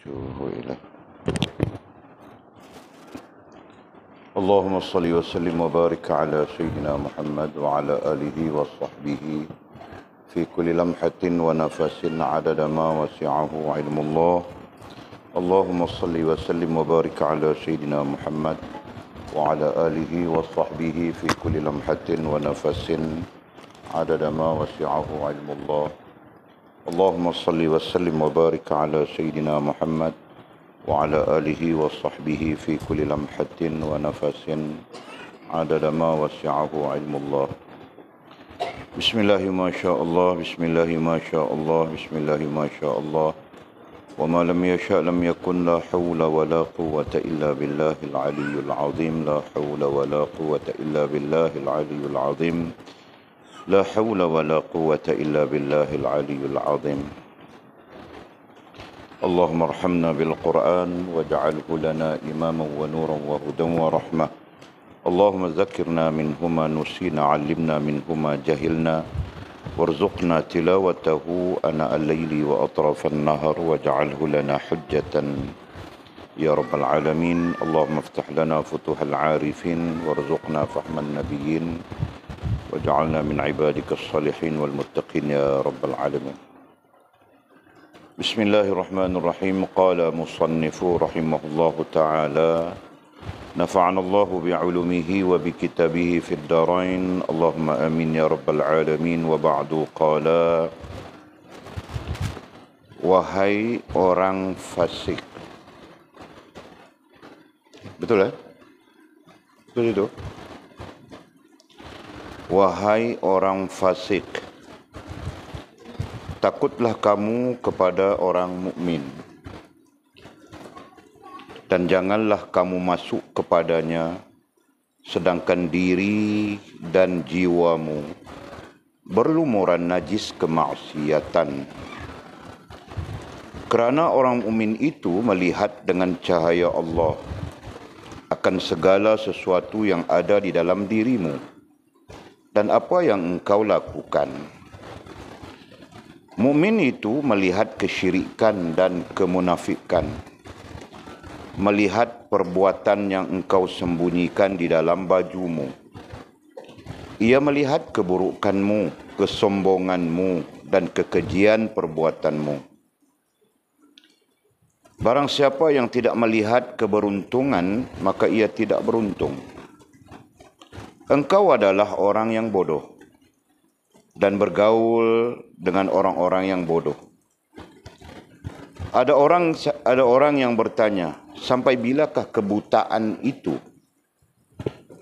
ونتوب إليه. اللهم صل وسلم وبارك على سيدنا محمد وعلى آله وصحبه في كل لمحة ونفس عدد ما وسعه علم الله. اللهم صل وسلم وبارك على سيدنا محمد وعلى آله وصحبه في كل لمحة ونفس عدد ما وسعه علم الله. اللهم صل وسلم وبارك على سيدنا محمد وعلى آله وصحبه في كل لمحة ونفس عدد ما وسعه علم الله. بسم الله ما شاء الله، بسم الله ما شاء الله، بسم الله ما شاء الله، وما لم يشاء لم يكن، لا حول ولا قوة إلا بالله العلي العظيم، لا حول ولا قوة إلا بالله العلي العظيم، لا حول ولا قوة إلا بالله العلي العظيم. اللهم ارحمنا بالقرآن واجعله لنا إماما ونورا وهدى ورحمة. اللهم ذكرنا منهما نسينا، علمنا منهما جهلنا، وارزقنا تلاوته آناء الليل وأطراف النهر، واجعله لنا حجة يا رب العالمين. اللهم افتح لنا فتوح العارفين، وارزقنا فهم النبيين، واجعلنا من عبادك الصالحين والمتقين يا رب العالمين. بسم الله الرحمن الرحيم. قال مصنف رحمه الله تعالى: نفعنا الله بعلومه وبكتابه في الدارين، اللهم آمين يا رب العالمين. وبعد قال: wahai orang fasik. Betul Betul itu? Wahai orang fasik, takutlah kamu kepada orang mukmin, dan janganlah kamu masuk kepadanya sedangkan diri dan jiwamu berlumuran najis kemaksiatan. Kerana orang mukmin itu melihat dengan cahaya Allah akan segala sesuatu yang ada di dalam dirimu dan apa yang engkau lakukan. Mukmin itu melihat kesyirikan dan kemunafikan, melihat perbuatan yang engkau sembunyikan di dalam bajumu. Ia melihat keburukanmu, kesombonganmu, dan kekejian perbuatanmu. Barang siapa yang tidak melihat keberuntungan, maka ia tidak beruntung. Engkau adalah orang yang bodoh dan bergaul dengan orang-orang yang bodoh. Ada orang yang bertanya, sampai bilakah kebutaan itu?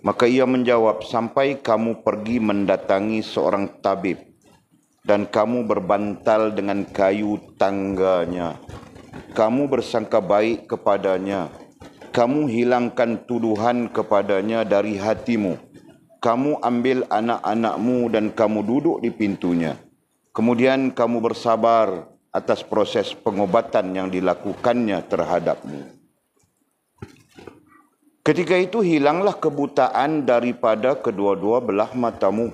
Maka ia menjawab, sampai kamu pergi mendatangi seorang tabib dan kamu berbantal dengan kayu tangganya. Kamu bersangka baik kepadanya. Kamu hilangkan tuduhan kepadanya dari hatimu. Kamu ambil anak-anakmu dan kamu duduk di pintunya. Kemudian kamu bersabar atas proses pengobatan yang dilakukannya terhadapmu. Ketika itu hilanglah kebutaan daripada kedua-dua belah matamu.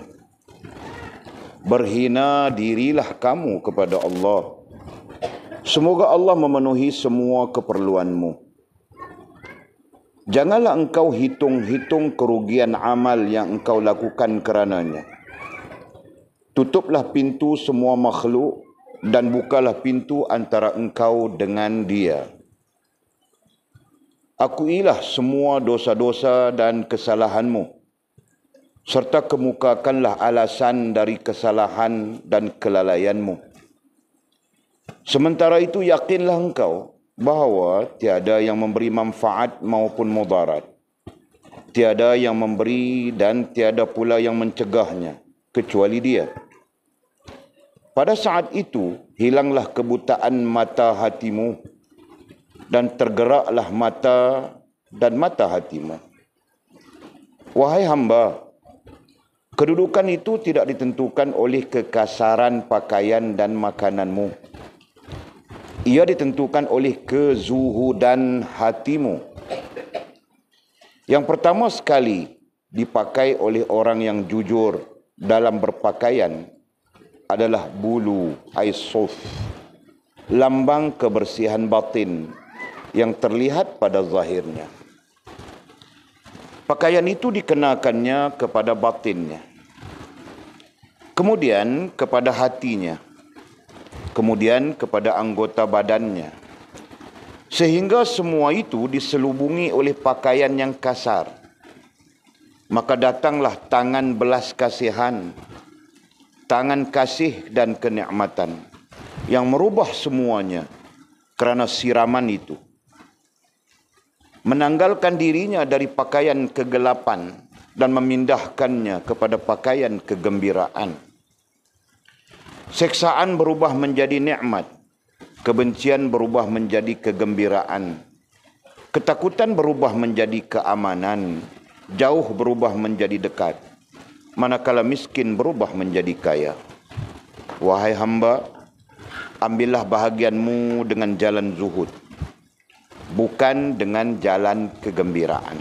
Berhina dirilah kamu kepada Allah. Semoga Allah memenuhi semua keperluanmu. Janganlah engkau hitung-hitung kerugian amal yang engkau lakukan kerananya. Tutuplah pintu semua makhluk dan bukalah pintu antara engkau dengan dia. Akuilah semua dosa-dosa dan kesalahanmu, serta kemukakanlah alasan dari kesalahan dan kelalaianmu. Sementara itu yakinlah engkau bahawa tiada yang memberi manfaat maupun mudarat. Tiada yang memberi dan tiada pula yang mencegahnya kecuali dia. Pada saat itu hilanglah kebutaan mata hatimu dan tergeraklah mata dan mata hatimu. Wahai hamba, kedudukan itu tidak ditentukan oleh kekasaran pakaian dan makananmu. Ia ditentukan oleh kezuhudan hatimu. Yang pertama sekali dipakai oleh orang yang jujur dalam berpakaian adalah bulu, ai suf. lambang kebersihan batin yang terlihat pada zahirnya. Pakaian itu dikenakannya kepada batinnya, kemudian kepada hatinya, kemudian kepada anggota badannya, sehingga semua itu diselubungi oleh pakaian yang kasar. Maka datanglah tangan belas kasihan, tangan kasih dan kenikmatan yang merubah semuanya kerana siraman itu, menanggalkan dirinya dari pakaian kegelapan dan memindahkannya kepada pakaian kegembiraan. Seksaan berubah menjadi nikmat, kebencian berubah menjadi kegembiraan, ketakutan berubah menjadi keamanan, jauh berubah menjadi dekat, manakala miskin berubah menjadi kaya. Wahai hamba, ambillah bahagianmu dengan jalan zuhud, bukan dengan jalan kegembiraan.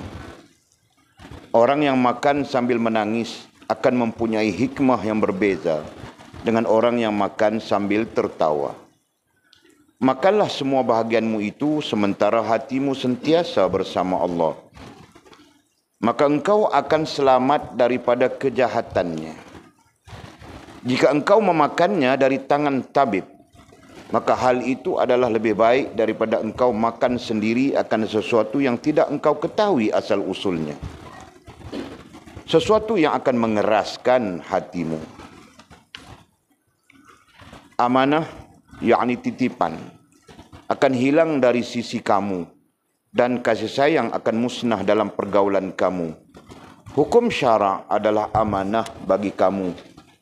Orang yang makan sambil menangis akan mempunyai hikmah yang berbeza dengan orang yang makan sambil tertawa. Makanlah semua bahagianmu itu sementara hatimu sentiasa bersama Allah. Maka engkau akan selamat daripada kejahatannya. Jika engkau memakannya dari tangan tabib, maka hal itu adalah lebih baik daripada engkau makan sendiri akan sesuatu yang tidak engkau ketahui asal-usulnya, sesuatu yang akan mengeraskan hatimu. Amanah, yakni titipan, akan hilang dari sisi kamu, dan kasih sayang akan musnah dalam pergaulan kamu. Hukum syara adalah amanah bagi kamu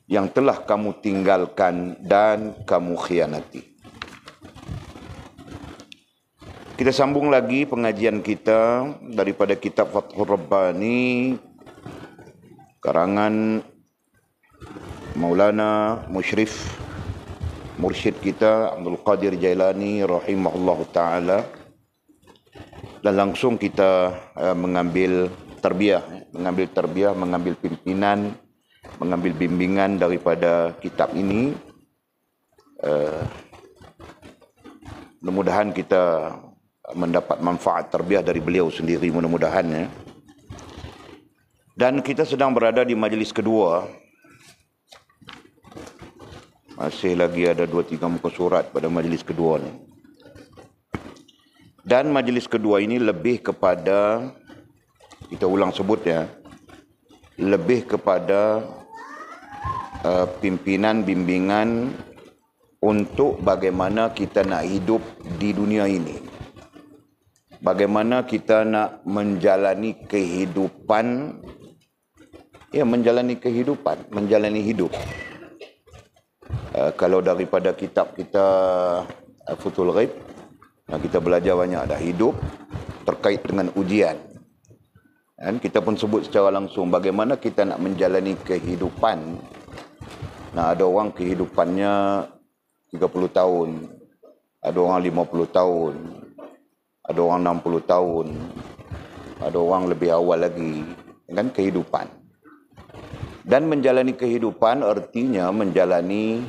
yang telah kamu tinggalkan dan kamu khianati. Kita sambung lagi pengajian kita daripada kitab Fathur Rabbani, karangan Maulana Musyrif, mursyid kita Abdul Qadir Jailani rahimahullah ta'ala. Dan langsung kita mengambil tarbiyah, mengambil pimpinan, mengambil bimbingan daripada kitab ini. Mudah-mudahan kita mendapat manfaat tarbiyah dari beliau sendiri, mudah-mudahan ya. Dan kita sedang berada di majlis kedua. Masih lagi ada 2-3 muka surat pada majlis kedua ni. Dan majlis kedua ini lebih kepada, kita ulang sebut ya, lebih kepada pimpinan bimbingan untuk bagaimana kita nak hidup di dunia ini. Bagaimana kita nak menjalani kehidupan, menjalani hidup. Kalau daripada kitab kita Futhul Ghaib, kita belajar banyak dah hidup terkait dengan ujian. Dan kita pun sebut secara langsung bagaimana kita nak menjalani kehidupan. Nah, ada orang kehidupannya 30 tahun, ada orang 50 tahun, ada orang 60 tahun, ada orang lebih awal lagi, kan kehidupan. Dan menjalani kehidupan artinya menjalani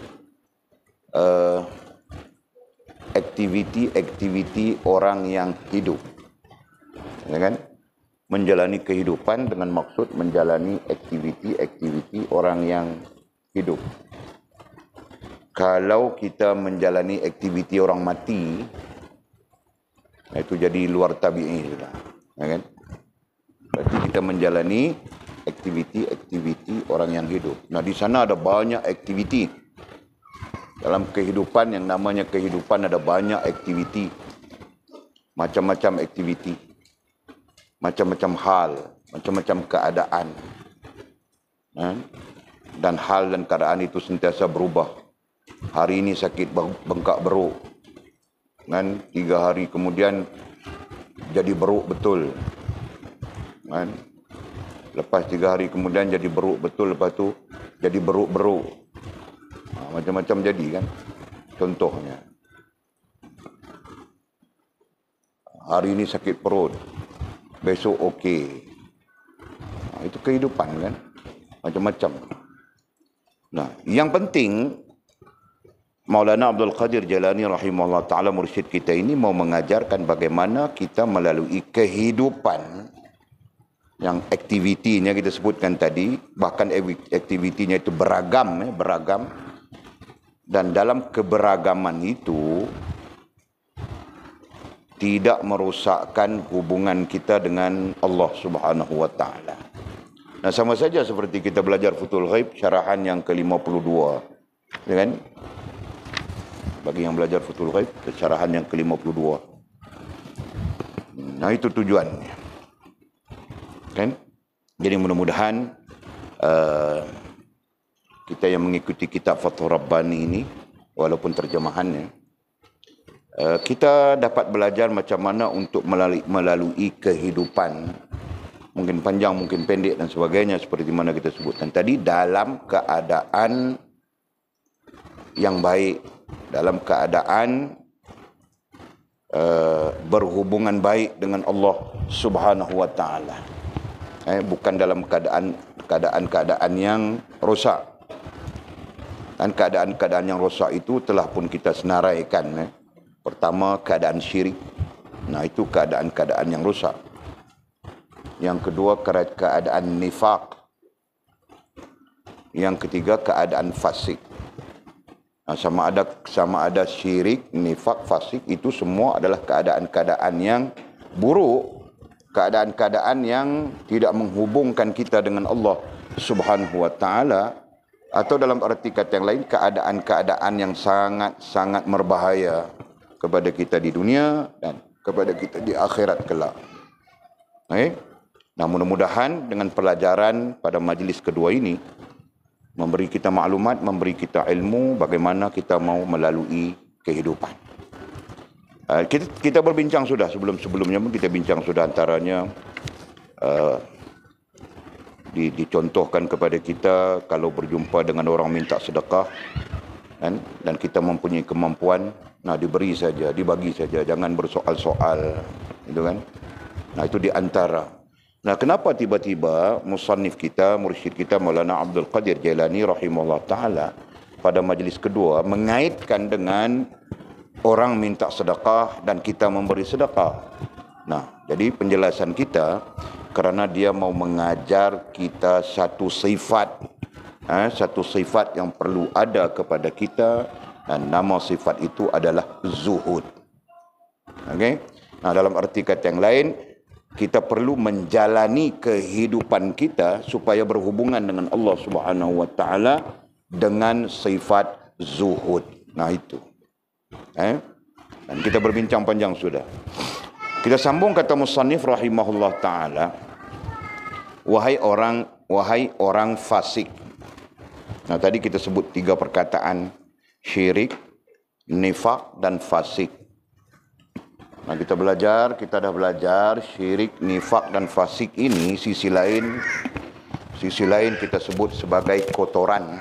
aktiviti orang yang hidup, ya kan? Menjalani kehidupan dengan maksud menjalani aktiviti orang yang hidup. Kalau kita menjalani aktiviti orang mati, itu jadi luar tabi'i sudah, ya kan? Berarti kita menjalani aktiviti orang yang hidup. Nah, di sana ada banyak aktiviti. Dalam kehidupan, yang namanya kehidupan, ada banyak aktiviti. Macam-macam aktiviti. Macam-macam hal. Macam-macam keadaan. Dan hal dan keadaan itu sentiasa berubah. Hari ini sakit bengkak beruk. 3 hari kemudian jadi beruk betul. Lepas 3 hari kemudian jadi beruk betul. Lepas tu jadi beruk-beruk. Macam-macam jadi kan. Contohnya, hari ini sakit perut, besok okey. Itu kehidupan kan. Macam-macam. Nah, yang penting Maulana Abdul Qadir Jailani rahimahullah ta'ala, mursyid kita ini mau mengajarkan bagaimana kita melalui kehidupan yang aktivitinya kita sebutkan tadi, bahkan aktivitinya itu beragam, beragam. Dan dalam keberagaman itu tidak merosakkan hubungan kita dengan Allah Subhanahu wa taala. Nah, sama saja seperti kita belajar Futhul Ghaib syarahan yang ke-52. Ya kan? Bagi yang belajar Futhul Ghaib, syarahan yang ke-52. Nah, itu tujuannya. Kan? Jadi mudah-mudahan kita yang mengikuti kitab Fathur Rabbani ini, walaupun terjemahannya, kita dapat belajar macam mana untuk melalui kehidupan, mungkin panjang, mungkin pendek dan sebagainya, seperti mana kita sebutkan tadi, dalam keadaan yang baik, dalam keadaan berhubungan baik dengan Allah Subhanahu wa taala. Bukan dalam keadaan yang rosak. Dan keadaan-keadaan yang rosak itu telah pun kita senaraikan. Pertama, keadaan syirik. Nah, itu keadaan-keadaan yang rosak. Yang kedua, keadaan nifaq. Yang ketiga, keadaan fasik. Nah, sama ada syirik, nifaq, fasik, itu semua adalah keadaan-keadaan yang buruk. Keadaan-keadaan yang tidak menghubungkan kita dengan Allah Subhanahu wa taala. Atau dalam arti kata yang lain, keadaan-keadaan yang sangat-sangat berbahaya kepada kita di dunia dan kepada kita di akhirat kelak. Nah, mudah-mudahan dengan pelajaran pada majlis kedua ini memberi kita maklumat, memberi kita ilmu bagaimana kita mau melalui kehidupan. Kita berbincang sudah sebelum-sebelumnya pun kita bincang sudah, antaranya dicontohkan kepada kita kalau berjumpa dengan orang minta sedekah dan kita mempunyai kemampuan, nah diberi saja, dibagi saja, jangan bersoal-soal, gitu kan. Nah, itu di antara. Nah, kenapa tiba-tiba musannif kita, mursyid kita Maulana Abdul Qadir Jailani rahimahullah taala pada majlis kedua mengaitkan dengan orang minta sedekah dan kita memberi sedekah. Nah, jadi penjelasan kita, kerana dia mau mengajar kita satu sifat yang perlu ada kepada kita, dan nama sifat itu adalah zuhud. Okey. Nah, dalam arti kata yang lain, kita perlu menjalani kehidupan kita supaya berhubungan dengan Allah Subhanahu wa taala dengan sifat zuhud. Nah, itu. Dan kita berbincang panjang sudah. Kita sambung kata musannif rahimahullah taala, wahai orang fasik. Nah, tadi kita sebut 3 perkataan, syirik, nifaq dan fasik. Nah, kita dah belajar syirik, nifaq dan fasik ini sisi lain kita sebut sebagai kotoran.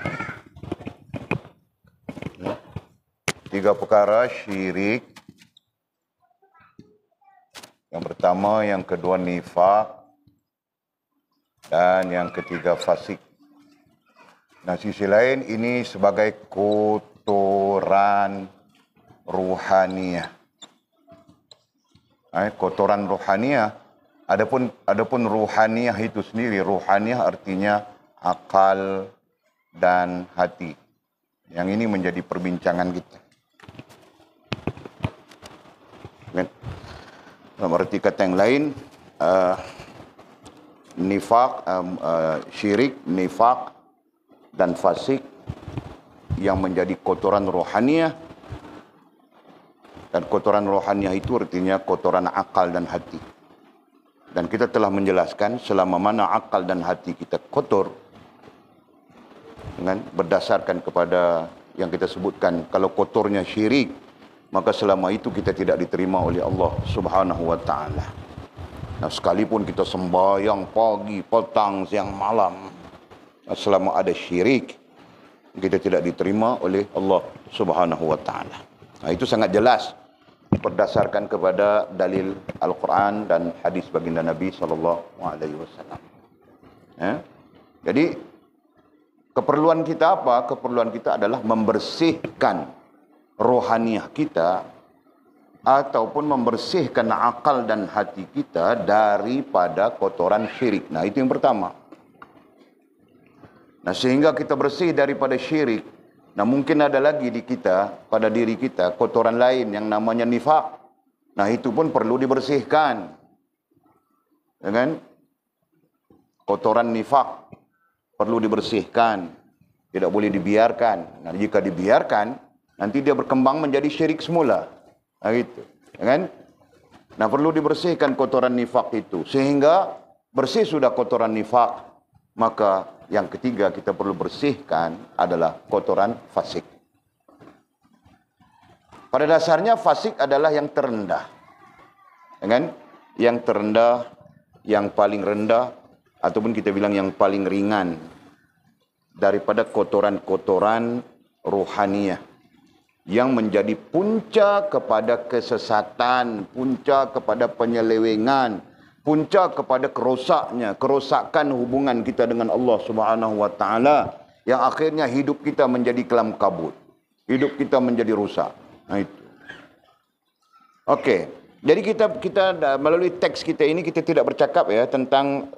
3 perkara, syirik, yang pertama, yang kedua nifaq, dan yang ketiga fasik. Nah, sisi lain ini sebagai kotoran ruhaniyah. Kotoran ruhaniyah. Adapun ruhaniyah itu sendiri, ruhaniyah artinya akal dan hati. Yang ini menjadi perbincangan kita. Dalam arti kata yang lain, nifaq, syirik, nifaq dan fasik yang menjadi kotoran rohaniyah. Dan kotoran rohaniyah itu artinya kotoran akal dan hati. Dan kita telah menjelaskan selama mana akal dan hati kita kotor, berdasarkan kepada yang kita sebutkan, kalau kotornya syirik, maka selama itu kita tidak diterima oleh Allah Subhanahu wa taala. Nah, sekalipun kita sembahyang pagi, petang, siang, malam, selama ada syirik, kita tidak diterima oleh Allah Subhanahu wa taala. Nah, itu sangat jelas berdasarkan kepada dalil Al-Quran dan hadis baginda Nabi sallallahu alaihi wasallam. Jadi keperluan kita apa? Keperluan kita adalah membersihkan rohaniah kita ataupun membersihkan akal dan hati kita daripada kotoran syirik. Nah, itu yang pertama. Nah, sehingga kita bersih daripada syirik. Nah, mungkin ada lagi di kita, pada diri kita, kotoran lain yang namanya nifak. Nah, itu pun perlu dibersihkan. Ya kan? Kotoran nifak perlu dibersihkan. Tidak boleh dibiarkan. Nah, jika dibiarkan, nanti dia berkembang menjadi syirik semula. Nah, gitu. Ya kan? Nah, perlu dibersihkan kotoran nifak itu. Sehingga bersih sudah kotoran nifak, maka yang ketiga kita perlu bersihkan adalah kotoran fasik. Pada dasarnya fasik adalah yang terendah. Ya kan? Yang terendah, yang paling rendah, ataupun kita bilang yang paling ringan daripada kotoran-kotoran rohaniah yang menjadi punca kepada kesesatan, punca kepada penyelewengan, punca kepada kerosakan hubungan kita dengan Allah Subhanahu wa taala, yang akhirnya hidup kita menjadi kelam kabut. Hidup kita menjadi rusak. Nah, itu. Okey. Jadi kita melalui teks kita ini kita tidak bercakap ya tentang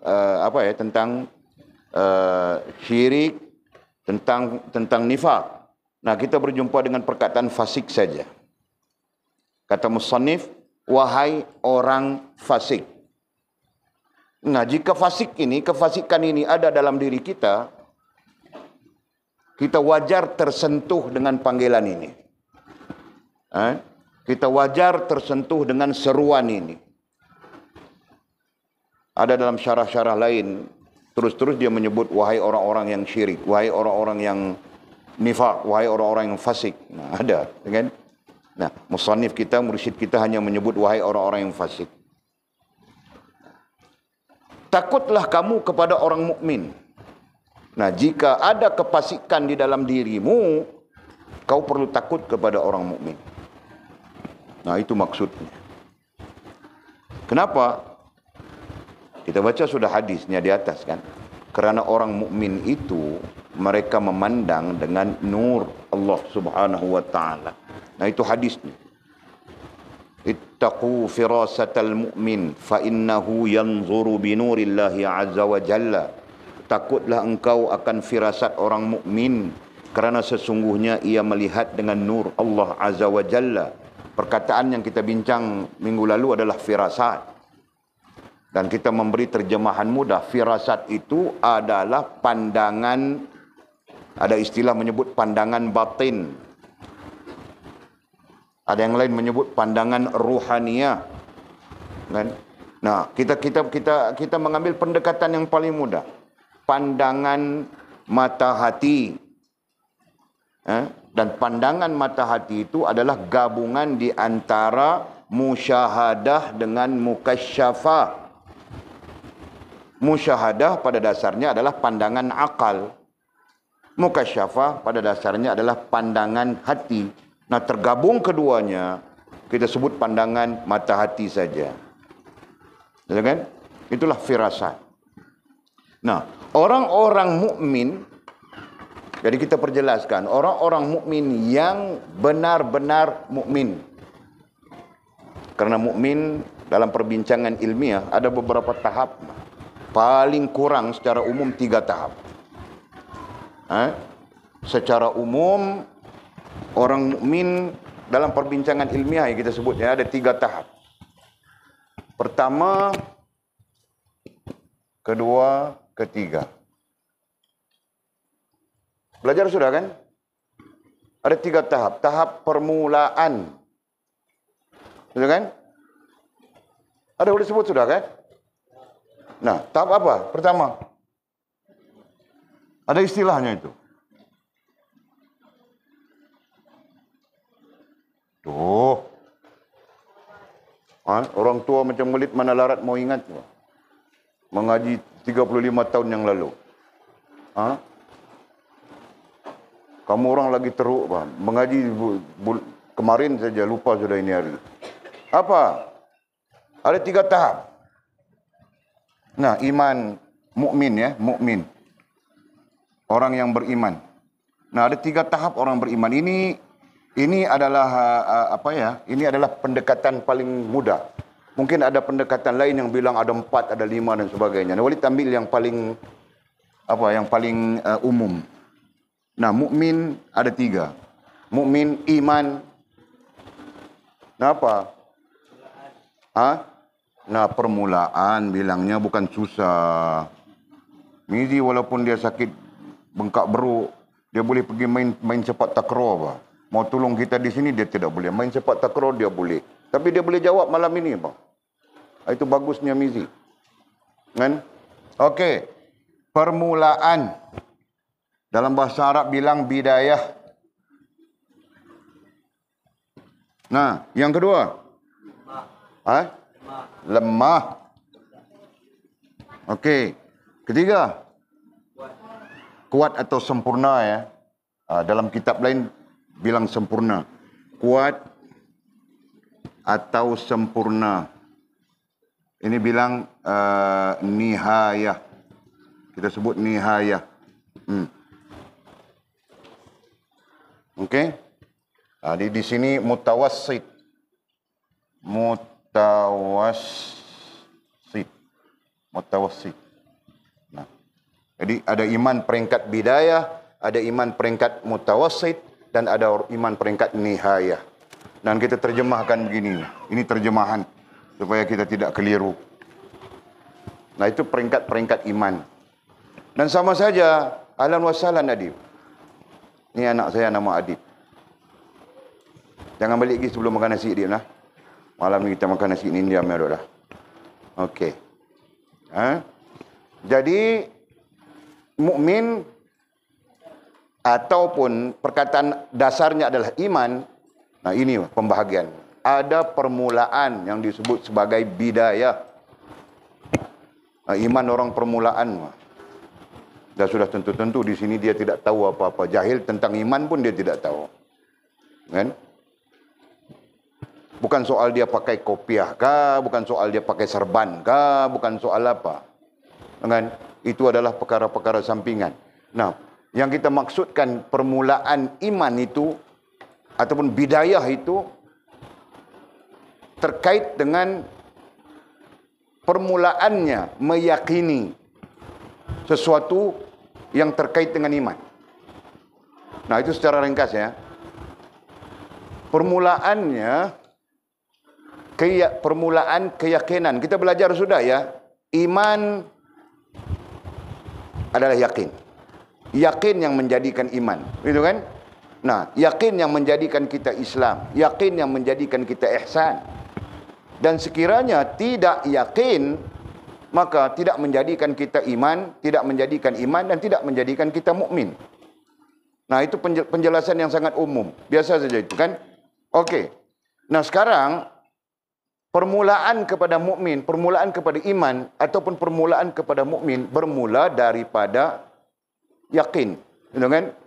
tentang syirik, tentang nifak. Nah, kita berjumpa dengan perkataan fasik saja. Kata musannif, wahai orang fasik. Nah, jika kefasikan ini ada dalam diri kita, kita wajar tersentuh dengan panggilan ini. Kita wajar tersentuh dengan seruan ini. Ada dalam syarah-syarah lain, terus-terus dia menyebut wahai orang-orang yang syirik, wahai orang-orang yang nifak, wahai orang-orang yang fasik. Nah, ada, kan? Nah, musannif kita, mursyid kita hanya menyebut wahai orang-orang yang fasik. Takutlah kamu kepada orang mukmin. Nah, jika ada kefasikan di dalam dirimu, kau perlu takut kepada orang mukmin. Nah, itu maksudnya. Kenapa? Kita baca sudah hadisnya di atas, kan? Kerana orang mukmin itu mereka memandang dengan nur Allah Subhanahu wa taala. Nah, itu hadisnya. Ittaqu firasatal mu'min fa innahu yanzuru bi nurillahi azza wa jalla. Takutlah engkau akan firasat orang mukmin kerana sesungguhnya ia melihat dengan nur Allah azza wa jalla. Perkataan yang kita bincang minggu lalu adalah firasat. Dan kita memberi terjemahan mudah. Firasat itu adalah pandangan, ada istilah menyebut pandangan batin. Ada yang lain menyebut pandangan ruhaniah. Kan? Nah, kita mengambil pendekatan yang paling mudah. Pandangan mata hati. Dan pandangan mata hati itu adalah gabungan di antara musyahadah dengan mukasyafah. Musyahadah pada dasarnya adalah pandangan akal. Mukasyafah pada dasarnya adalah pandangan hati. Nah, tergabung keduanya, kita sebut pandangan mata hati saja. Ya kan? Itulah firasat. Nah, orang-orang mukmin, jadi kita perjelaskan, orang-orang mukmin yang benar-benar mukmin. Karena mukmin dalam perbincangan ilmiah ada beberapa tahap. Paling kurang secara umum 3 tahap. Secara umum orang mukmin dalam perbincangan ilmiah yang kita sebutnya ada 3 tahap. Pertama, kedua, ketiga. Belajar sudah kan? Ada 3 tahap. Tahap permulaan. Sudah kan? Ada boleh sebut sudah kan? Nah, tahap apa? Pertama, ada istilahnya itu. Tuh. Orang tua macam Melid mana larat mau ingat. Mengaji 35 tahun yang lalu. Kamu orang lagi teruk, Pak. Mengaji kemarin saja, lupa sudah ini hari. Apa? Ada 3 tahap. Nah, iman mukmin ya, mukmin. Orang yang beriman. Nah, ada 3 tahap orang beriman. Ini adalah Ini adalah pendekatan paling mudah. Mungkin ada pendekatan lain yang bilang ada 4, ada 5 dan sebagainya. Walid ambil yang paling umum. Nah, mukmin ada 3. Mukmin, iman. Kenapa? Nah, permulaan bilangnya bukan susah. Mizi walaupun dia sakit bengkak beruk, dia boleh pergi main sepak takraw apa. Mau tolong kita di sini dia tidak boleh. Main sepak takraw dia boleh. Tapi dia boleh jawab malam ini apa. Itu bagusnya Mizi. Kan? Okey. Permulaan. Dalam bahasa Arab bilang bidayah. Nah, yang kedua. Lemah. Okey. Ketiga. Kuat atau sempurna ya. Dalam kitab lain bilang sempurna. Kuat atau sempurna. Ini bilang nihayah. Kita sebut nihayah. Okey. Di sini mutawassit. Mutawassit. Nah. Jadi ada iman peringkat bidayah, ada iman peringkat mutawassit, dan ada iman peringkat nihayah. Dan kita terjemahkan begini. Ini terjemahan supaya kita tidak keliru. Nah, itu peringkat-peringkat iman. Dan sama saja, ahlan wa sahlan Adib. Ini anak saya nama Adib. Jangan balik lagi sebelum makan nasi Adib lah. Malam ni kita makan nasi India lah. Okey. Jadi mukmin ataupun perkataan dasarnya adalah iman. Nah, ini pembahagian. Ada permulaan yang disebut sebagai bidayah. Iman orang permulaan. Dah sudah tentu-tentu di sini dia tidak tahu apa-apa. Jahil tentang iman pun dia tidak tahu. Kan? Bukan soal dia pakai kopiah kah, bukan soal dia pakai serban kah, bukan soal apa. Kan? Itu adalah perkara-perkara sampingan. Nah, yang kita maksudkan permulaan iman itu ataupun bidayah itu terkait dengan permulaannya meyakini sesuatu yang terkait dengan iman. Nah, itu secara ringkas ya. Permulaannya permulaan keyakinan. Kita belajar sudah ya. Iman adalah yakin. Yakin yang menjadikan iman. Gitu kan? Nah, yakin yang menjadikan kita Islam. Yakin yang menjadikan kita ihsan. Dan sekiranya tidak yakin, maka tidak menjadikan kita iman, tidak menjadikan iman dan tidak menjadikan kita mukmin. Nah, itu penjelasan yang sangat umum. Biasa saja itu kan? Okey. Nah, sekarang permulaan kepada mukmin, permulaan kepada iman ataupun permulaan kepada mukmin bermula daripada yakin. Gitu kan?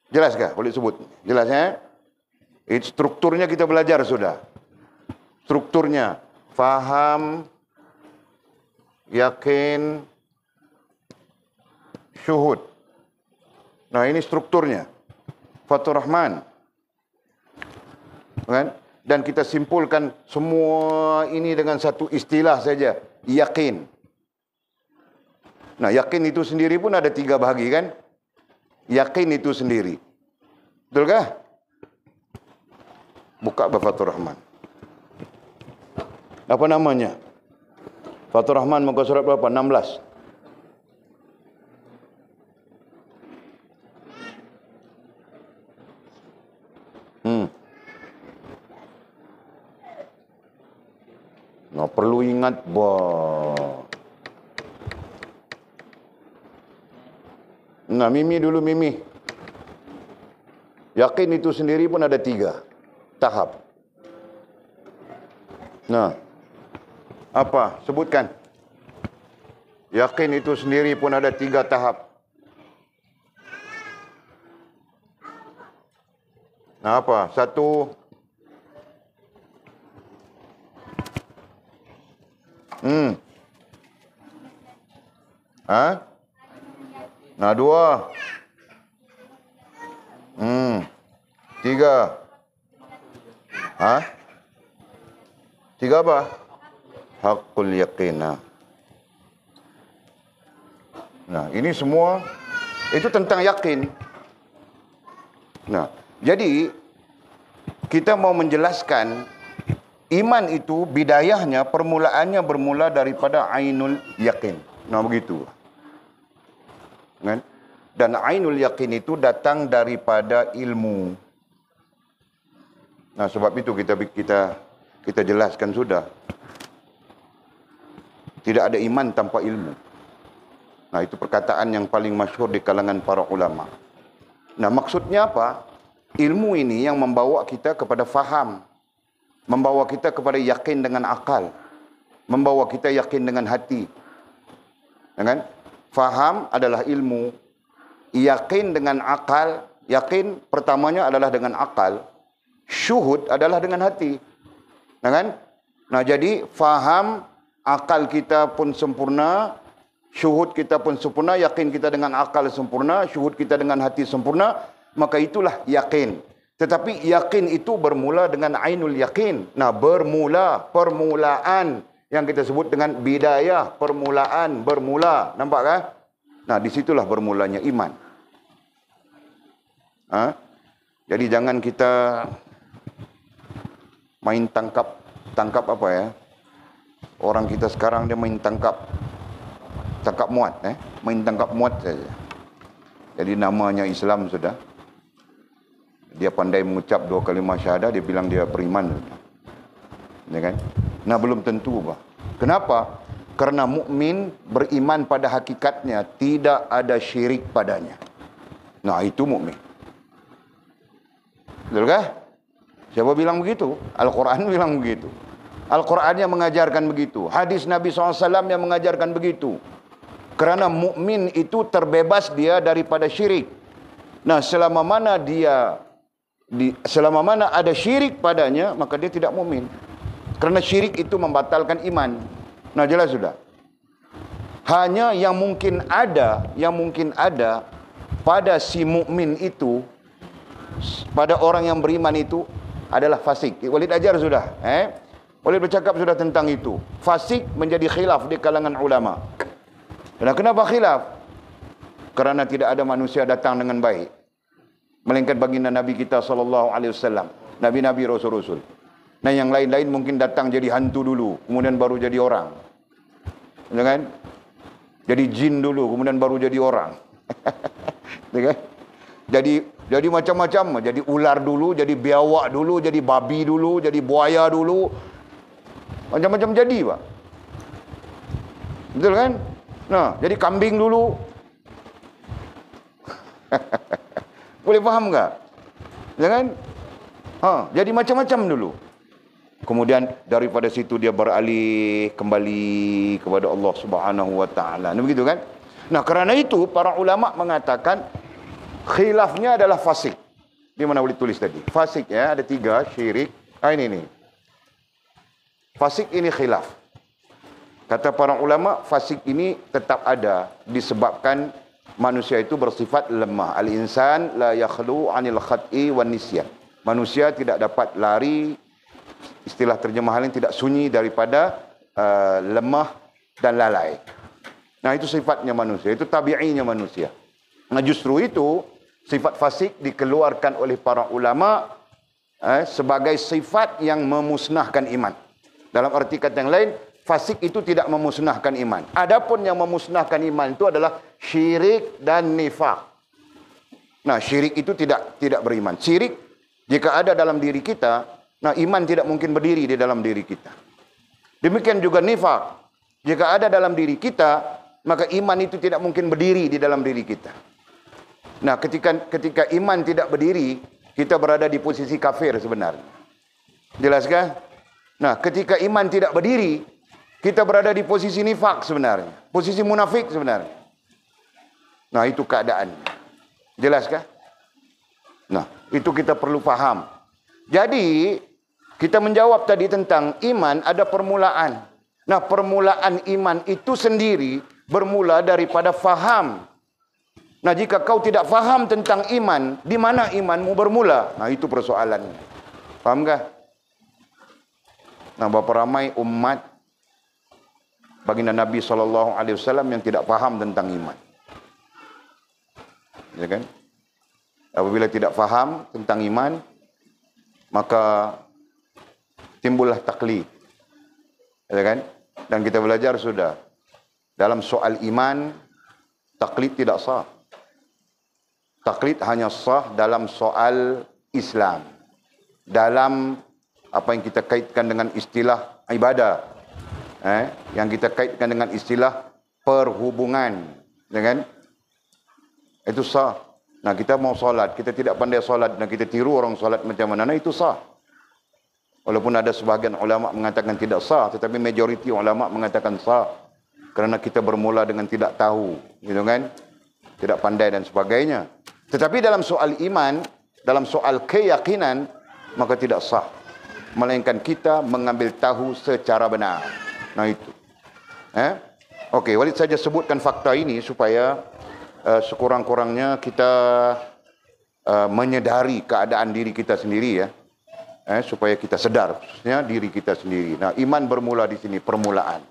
Jelaskah? Boleh sebut. Jelas ya? Strukturnya kita belajar sudah. Strukturnya faham, yakin, syuhud. Nah, ini strukturnya. Fathur Rahman. Kan? Dan kita simpulkan semua ini dengan satu istilah saja, yakin. Nah, yakin itu sendiri pun ada 3 bahagi kan? Yakin itu sendiri. Betulkah? Buka Fathur Rahman. Apa namanya? Fathur Rahman muka surat berapa? 16. Nah, perlu ingat Nah, Mimi dulu Mimi. Yakin itu sendiri pun ada 3 tahap. Nah, apa? Sebutkan. Yakin itu sendiri pun ada 3 tahap. Nah, apa? 1. Nah, 2. Tiga. Hah? Tiga apa? Haqqul yaqin. Nah, ini semua itu tentang yakin. Nah, jadi kita mau menjelaskan iman itu bidayahnya, permulaannya bermula daripada ainul yakin. Nah, begitu. Kan? Dan ainul yakin itu datang daripada ilmu. Nah, sebab itu kita jelaskan sudah. Tidak ada iman tanpa ilmu. Nah, itu perkataan yang paling masyhur di kalangan para ulama. Nah, maksudnya apa? Ilmu ini yang membawa kita kepada faham, membawa kita kepada yakin dengan akal, membawa kita yakin dengan hati. Ya kan? Faham adalah ilmu, yakin dengan akal. Yakin pertamanya adalah dengan akal, syuhud adalah dengan hati. Ya kan? Nah, jadi faham, akal kita pun sempurna, syuhud kita pun sempurna, yakin kita dengan akal sempurna, syuhud kita dengan hati sempurna, maka itulah yakin. Tetapi yakin itu bermula dengan ainul yakin. Nah, permulaan yang kita sebut dengan bidayah, permulaan, bermula. Nampak kan? Nah, disitulah bermulanya iman. Jadi jangan kita main tangkap apa ya? Orang kita sekarang dia main tangkap muat, main tangkap muat saja. Jadi namanya Islam sudah. Dia pandai mengucap 2 kalimah syahadah, dia bilang dia beriman. Ya kan? Nah, belum tentu, bah. Kenapa? Karena mukmin beriman pada hakikatnya, tidak ada syirik padanya. Nah, itu mukmin. Betul kah? Siapa bilang begitu? Al-Quran bilang begitu. Al-Quran yang mengajarkan begitu. Hadis Nabi SAW yang mengajarkan begitu. Kerana mukmin itu terbebas dia daripada syirik. Nah, selama mana ada syirik padanya, maka dia tidak mukmin. Kerana syirik itu membatalkan iman. Nah, jelas sudah. Hanya yang mungkin ada pada si mukmin itu, pada orang yang beriman itu adalah fasik. Walid ajar sudah, Walid bercakap sudah tentang itu. Fasik menjadi khilaf di kalangan ulama. Dan kenapa khilaf? Kerana tidak ada manusia datang dengan baik, melainkan baginda Nabi kita SAW, Nabi-Nabi, Rasul-Rasul. Nah, yang lain-lain mungkin datang jadi hantu dulu, kemudian baru jadi orang. Ya kan? Jadi jin dulu, kemudian baru jadi orang. Ya kan? Jadi macam-macam. Jadi ular dulu, jadi biawak dulu, jadi babi dulu, jadi buaya dulu. Macam-macam jadi, Pak. Betul kan? Nah, jadi kambing dulu. Boleh faham tak? Ya kan? Jadi macam-macam dulu. Kemudian daripada situ dia beralih kembali kepada Allah Subhanahu wa taala. Nah, begitu kan? Nah, kerana itu para ulama mengatakan khilafnya adalah fasik. Di mana boleh tulis tadi? Fasik ya, ada 3, syirik. Ini. Fasik ini khilaf. Kata para ulama, fasik ini tetap ada disebabkan manusia itu bersifat lemah. Al-insan la yakhlu 'anil khat'i wan nisyan. Manusia tidak dapat lari, istilah terjemahan yang tidak sunyi daripada lemah dan lalai. Nah, itu sifatnya manusia, itu tabi'inya manusia. Nah, justru itu sifat fasik dikeluarkan oleh para ulama sebagai sifat yang memusnahkan iman. Dalam arti kata yang lain, fasik itu tidak memusnahkan iman. Adapun yang memusnahkan iman itu adalah syirik dan nifak. Nah, syirik itu tidak beriman. Syirik jika ada dalam diri kita, nah iman tidak mungkin berdiri di dalam diri kita. Demikian juga nifak. Jika ada dalam diri kita, maka iman itu tidak mungkin berdiri di dalam diri kita. Nah, ketika iman tidak berdiri, kita berada di posisi kafir sebenarnya. Jelaskah? Nah, ketika iman tidak berdiri, kita berada di posisi nifak sebenarnya. Posisi munafik sebenarnya. Nah, itu keadaannya. Jelaskah? Nah, itu kita perlu faham. Jadi, kita menjawab tadi tentang iman ada permulaan. Nah, permulaan iman itu sendiri bermula daripada faham. Nah, jika kau tidak faham tentang iman, di mana imanmu bermula? Nah, itu persoalannya. Fahamkah? Nah, berapa ramai umat baginda Nabi SAW yang tidak faham tentang iman. Ya kan? Apabila tidak faham tentang iman, maka timbullah taklid. Ya kan? Dan kita belajar sudah, dalam soal iman, taklid tidak sah. Taklid hanya sah dalam soal Islam. Dalam apa yang kita kaitkan dengan istilah ibadah. Yang kita kaitkan dengan istilah perhubungan. Ya kan? Itu sah. Nah, kita mau solat, kita tidak pandai solat, dan kita tiru orang solat macam mana, nah itu sah. Walaupun ada sebahagian ulama mengatakan tidak sah, tetapi majoriti ulama mengatakan sah. Kerana kita bermula dengan tidak tahu, gitu kan? Tidak pandai dan sebagainya. Tetapi dalam soal iman, dalam soal keyakinan, maka tidak sah. Melainkan kita mengambil tahu secara benar. Nah itu. Okey, Walid saja sebutkan fakta ini supaya sekurang-kurangnya kita menyedari keadaan diri kita sendiri, ya. Supaya kita sedar khususnya diri kita sendiri. Nah, iman bermula di sini, permulaan.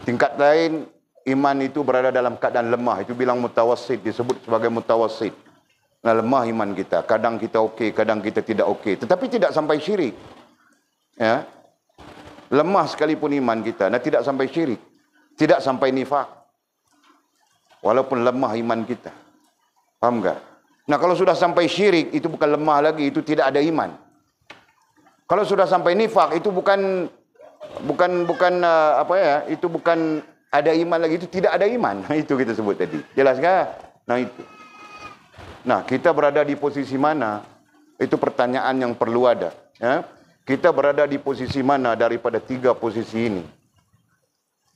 Tingkat lain, iman itu berada dalam keadaan lemah. Itu bilang mutawassit, disebut sebagai mutawassit. Nah, lemah iman kita. Kadang kita okey, kadang kita tidak okey. Tetapi tidak sampai syirik. Ya. Lemah sekalipun iman kita. Nah, tidak sampai syirik. Tidak sampai nifak. Walaupun lemah iman kita. Faham tak? Nah, kalau sudah sampai syirik, itu bukan lemah lagi. Itu tidak ada iman. Kalau sudah sampai nifak, itu bukan itu bukan ada iman lagi, itu tidak ada iman. Itu kita sebut tadi. Jelas kah? Nah, itu. Nah, kita berada di posisi mana? Itu pertanyaan yang perlu ada. Ya? Kita berada di posisi mana daripada tiga posisi ini?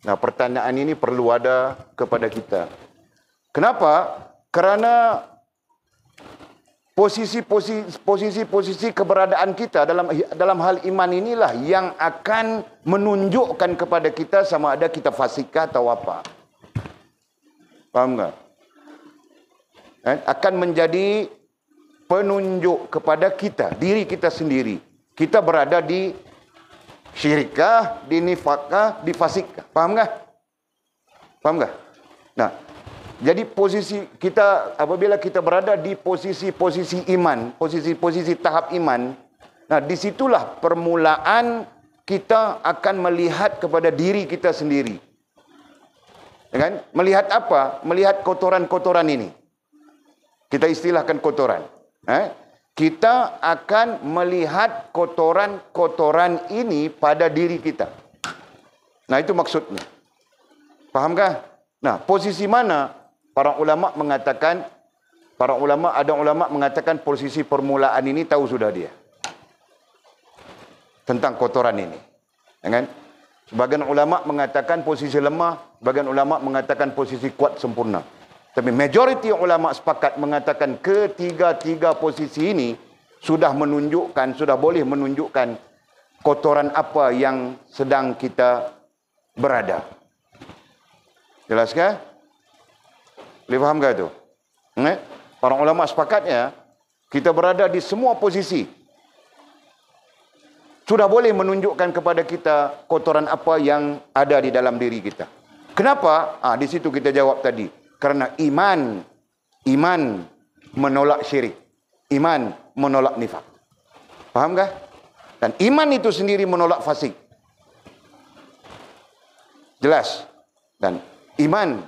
Nah, pertanyaan ini perlu ada kepada kita. Kenapa? Kerana posisi keberadaan kita dalam hal iman inilah yang akan menunjukkan kepada kita sama ada kita fasik atau apa. Faham tak? Akan menjadi penunjuk kepada kita, diri kita sendiri. Kita berada di syirikkah, di nifakkah, di fasikkah. Faham tak? Faham tak? Nah, jadi posisi kita, apabila kita berada di posisi iman, posisi tahap iman, nah disitulah permulaan kita akan melihat kepada diri kita sendiri. Ya kan? Melihat apa? Melihat kotoran-kotoran ini. Kita istilahkan kotoran. Kita akan melihat kotoran-kotoran ini pada diri kita. Nah, itu maksudnya. Fahamkah? Nah, posisi mana? Para ulama mengatakan, ada ulama mengatakan posisi permulaan ini tahu sudah dia. Tentang kotoran ini. Ya kan? Sebagian ulama mengatakan posisi lemah, sebagian ulama mengatakan posisi kuat sempurna. Tapi majoriti ulama sepakat mengatakan ketiga-tiga posisi ini sudah menunjukkan, sudah boleh menunjukkan kotoran apa yang sedang kita berada. Jelaskah? Boleh faham tak itu? Para ulama sepakatnya, kita berada di semua posisi. Sudah boleh menunjukkan kepada kita kotoran apa yang ada di dalam diri kita. Kenapa? Di situ kita jawab tadi. Karena iman menolak syirik. Iman menolak nifak. Faham tak? Dan iman itu sendiri menolak fasik. Jelas? Dan iman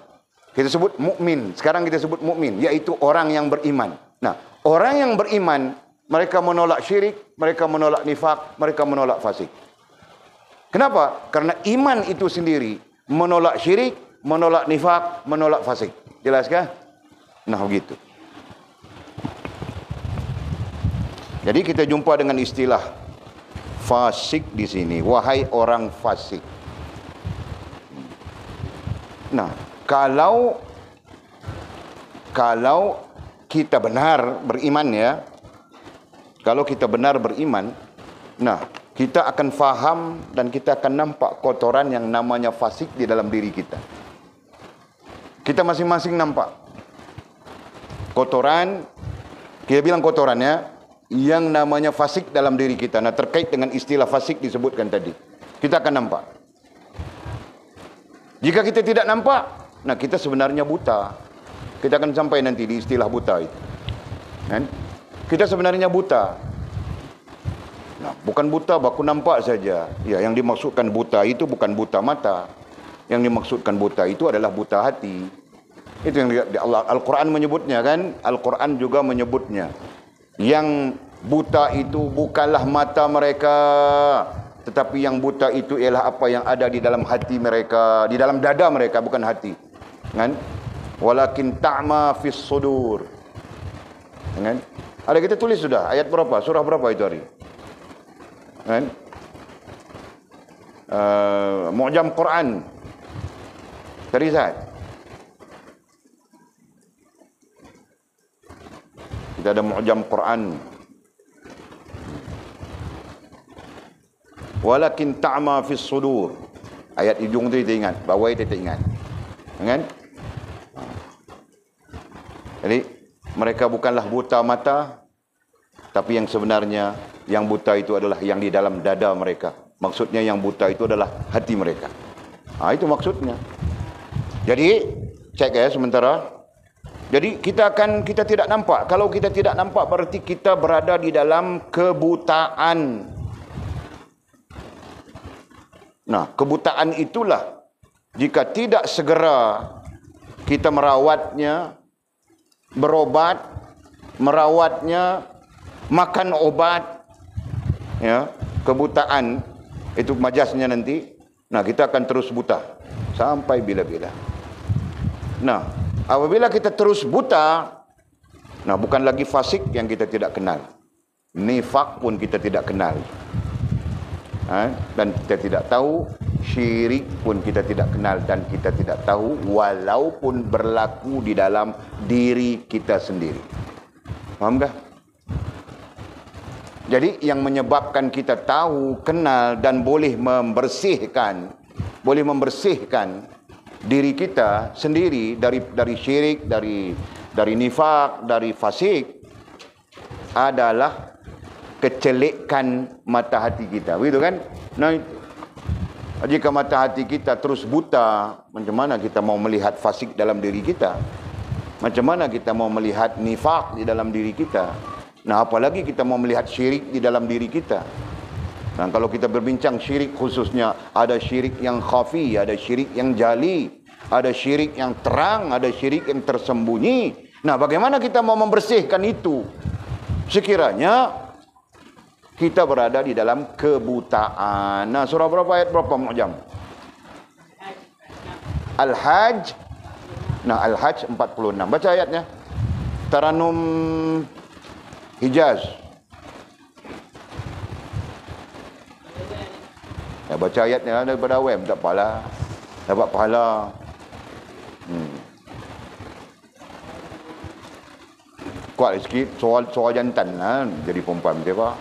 kita sebut mukmin. Sekarang kita sebut mukmin, yaitu orang yang beriman. Nah, orang yang beriman, mereka menolak syirik, mereka menolak nifak, mereka menolak fasik. Kenapa? Karena iman itu sendiri menolak syirik, menolak nifak, menolak fasik. Jelaskah? Nah, begitu. Jadi kita jumpa dengan istilah fasik di sini. Wahai orang fasik. Nah, kalau kita benar beriman, ya, kalau kita benar beriman, nah kita akan faham dan kita akan nampak kotoran yang namanya fasik di dalam diri kita. Kita masing-masing nampak. Kotoran, kita bilang kotoran ya, yang namanya fasik dalam diri kita. Nah, terkait dengan istilah fasik disebutkan tadi. Kita akan nampak. Jika kita tidak nampak, nah kita sebenarnya buta. Kita akan sampai nanti di istilah buta itu. Kan? Kita sebenarnya buta. Nah, bukan buta baku nampak saja. Ya, yang dimaksudkan buta itu bukan buta mata. Yang dimaksudkan buta itu adalah buta hati. Itu yang Al-Quran menyebutnya kan. Al-Quran juga menyebutnya. Yang buta itu bukanlah mata mereka, tetapi yang buta itu ialah apa yang ada di dalam hati mereka, di dalam dada mereka, bukan hati. Kan? Walakin ta'ma fis sudur. Kan? Ada kita tulis sudah ayat berapa, surah berapa itu hari? Kan? Mu'jam Quran. Terizat. Kita ada Mu'jam Quran. Walakin ta'ma fis sudur. Ayat hujung tu kita ingat, bawah itu kita ingat. Kan? Jadi mereka bukanlah buta mata, tapi yang sebenarnya yang buta itu adalah yang di dalam dada mereka. Maksudnya yang buta itu adalah hati mereka. Itu maksudnya. Jadi cek ya sementara. Jadi kita tidak nampak. Kalau kita tidak nampak berarti kita berada di dalam kebutaan. Nah, kebutaan itulah jika tidak segera kita merawatnya, berobat, merawatnya, makan obat, ya, kebutaan itu majasnya nanti. Nah, kita akan terus buta sampai bila-bila. Nah, apabila kita terus buta, nah bukan lagi fasik yang kita tidak kenal, nifak pun kita tidak kenal, dan kita tidak tahu, syirik pun kita tidak kenal dan kita tidak tahu, walaupun berlaku di dalam diri kita sendiri. Faham tak? Jadi yang menyebabkan kita tahu, kenal dan boleh membersihkan diri kita sendiri dari syirik, dari nifak, dari fasik adalah kecelikan mata hati kita. Begitu kan? Nah, jika mata hati kita terus buta, macam mana kita mau melihat fasik dalam diri kita? Macam mana kita mau melihat nifak di dalam diri kita? Nah, apalagi kita mau melihat syirik di dalam diri kita. Nah, kalau kita berbincang syirik khususnya, ada syirik yang khafi, ada syirik yang jali, ada syirik yang terang, ada syirik yang tersembunyi. Nah, bagaimana kita mau membersihkan itu? Sekiranya kita berada di dalam kebutaan. Nah, surah berapa, ayat berapa Mu'jam? Al-Hajj. Nah, Al-Hajj 46. Baca ayatnya. Taranum Hijaz. Ya, baca ayatnya daripada awam, tak apalah. Dapat pahala. Kuat sikit, soal jantan lah. Jadi perempuan dia pak.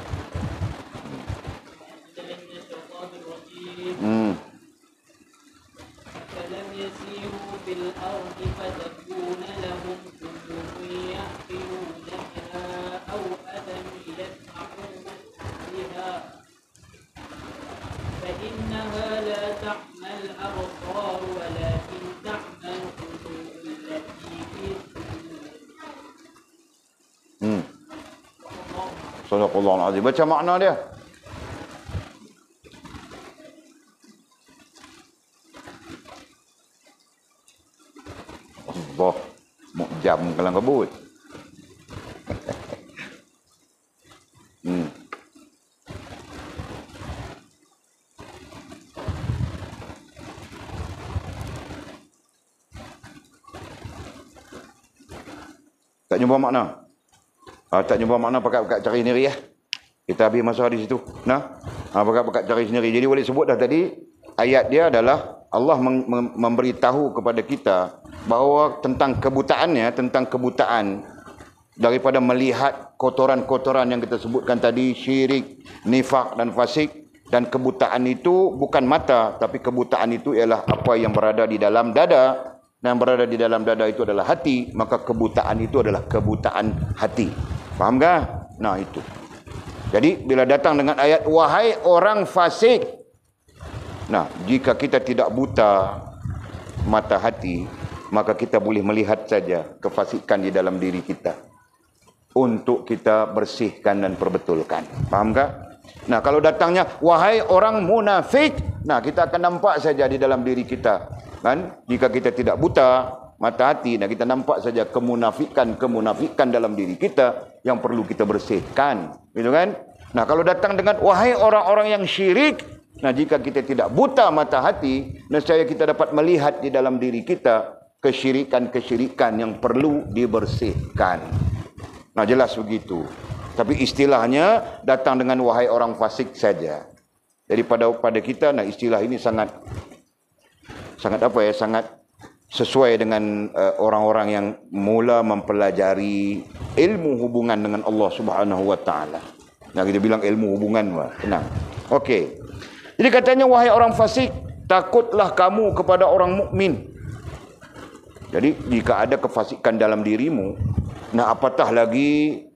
Sadaqallahul azim. Baca makna dia. Allah, Mu'jam kalang kabut. Tak jumpa makna? Tak jumpa makna, pakat-pakat cari sendiri ya. Kita habis masa di situ. Nah, pakat-pakat cari sendiri. Jadi boleh sebut dah tadi, ayat dia adalah Allah memberitahu kepada kita bahawa tentang kebutaannya, tentang kebutaan daripada melihat kotoran-kotoran yang kita sebutkan tadi, syirik, nifak dan fasik. Dan kebutaan itu bukan mata, tapi kebutaan itu ialah apa yang berada di dalam dada. dan berada di dalam dada itu adalah hati, maka kebutaan itu adalah kebutaan hati. Faham tak? Nah itu. Jadi bila datang dengan ayat wahai orang fasik, nah jika kita tidak buta mata hati, maka kita boleh melihat saja kefasikan di dalam diri kita untuk kita bersihkan dan perbetulkan. Faham tak? Nah kalau datangnya wahai orang munafik, nah kita akan nampak saja di dalam diri kita, kan? Jika kita tidak buta mata hati, nah kita nampak saja kemunafikan dalam diri kita yang perlu kita bersihkan, gitu kan? Nah kalau datang dengan wahai orang-orang yang syirik, nah jika kita tidak buta mata hati, nescaya kita dapat melihat di dalam diri kita kesyirikan yang perlu dibersihkan. Nah jelas begitu. Tapi istilahnya datang dengan wahai orang fasik saja. Jadi pada kita, nah istilah ini sangat sesuai dengan orang-orang yang mula mempelajari ilmu hubungan dengan Allah Subhanahu wa taala. Nah kita bilang ilmu hubungan, tenang. Okey. Jadi katanya wahai orang fasik, takutlah kamu kepada orang mukmin. Jadi jika ada kefasikan dalam dirimu, nah apatah lagi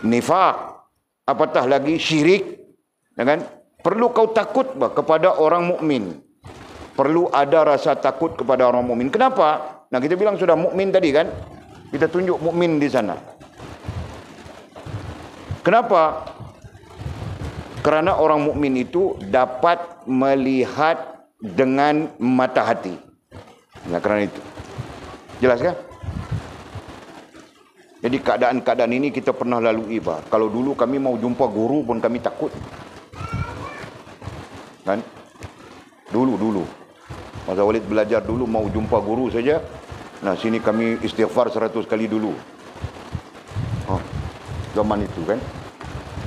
nifak, apatah lagi syirik, ya kan? Perlu kau takut kepada orang mukmin. Perlu ada rasa takut kepada orang mukmin. Kenapa? Nah kita bilang sudah mukmin tadi kan? Kita tunjuk mukmin di sana. Kenapa? Kerana orang mukmin itu dapat melihat dengan mata hati. Nah kerana itu. Jelas kan? Jadi keadaan-keadaan ini kita pernah lalui, Pak. Kalau dulu kami mau jumpa guru pun kami takut. Kan? Dulu. Masa Walid belajar dulu mau jumpa guru saja. Nah, sini kami istighfar 100 kali dulu. Oh, zaman itu kan.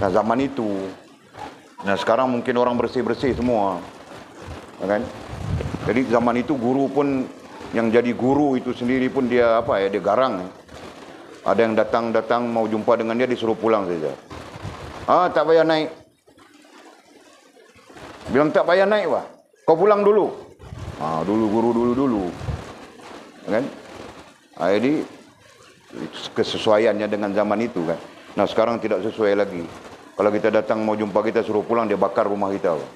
Nah, zaman itu. Nah, sekarang mungkin orang bersih-bersih semua. Kan? Jadi zaman itu guru pun, yang jadi guru itu sendiri pun dia dia garang. Ada yang datang mau jumpa dengan dia disuruh pulang saja. Tak payah naik. Bilang tak payah naik, Pak. Kau pulang dulu. Dulu guru dulu. Kan? Jadi kesesuaiannya dengan zaman itu kan. Nah, sekarang tidak sesuai lagi. Kalau kita datang mau jumpa kita suruh pulang, dia bakar rumah kita, Pak.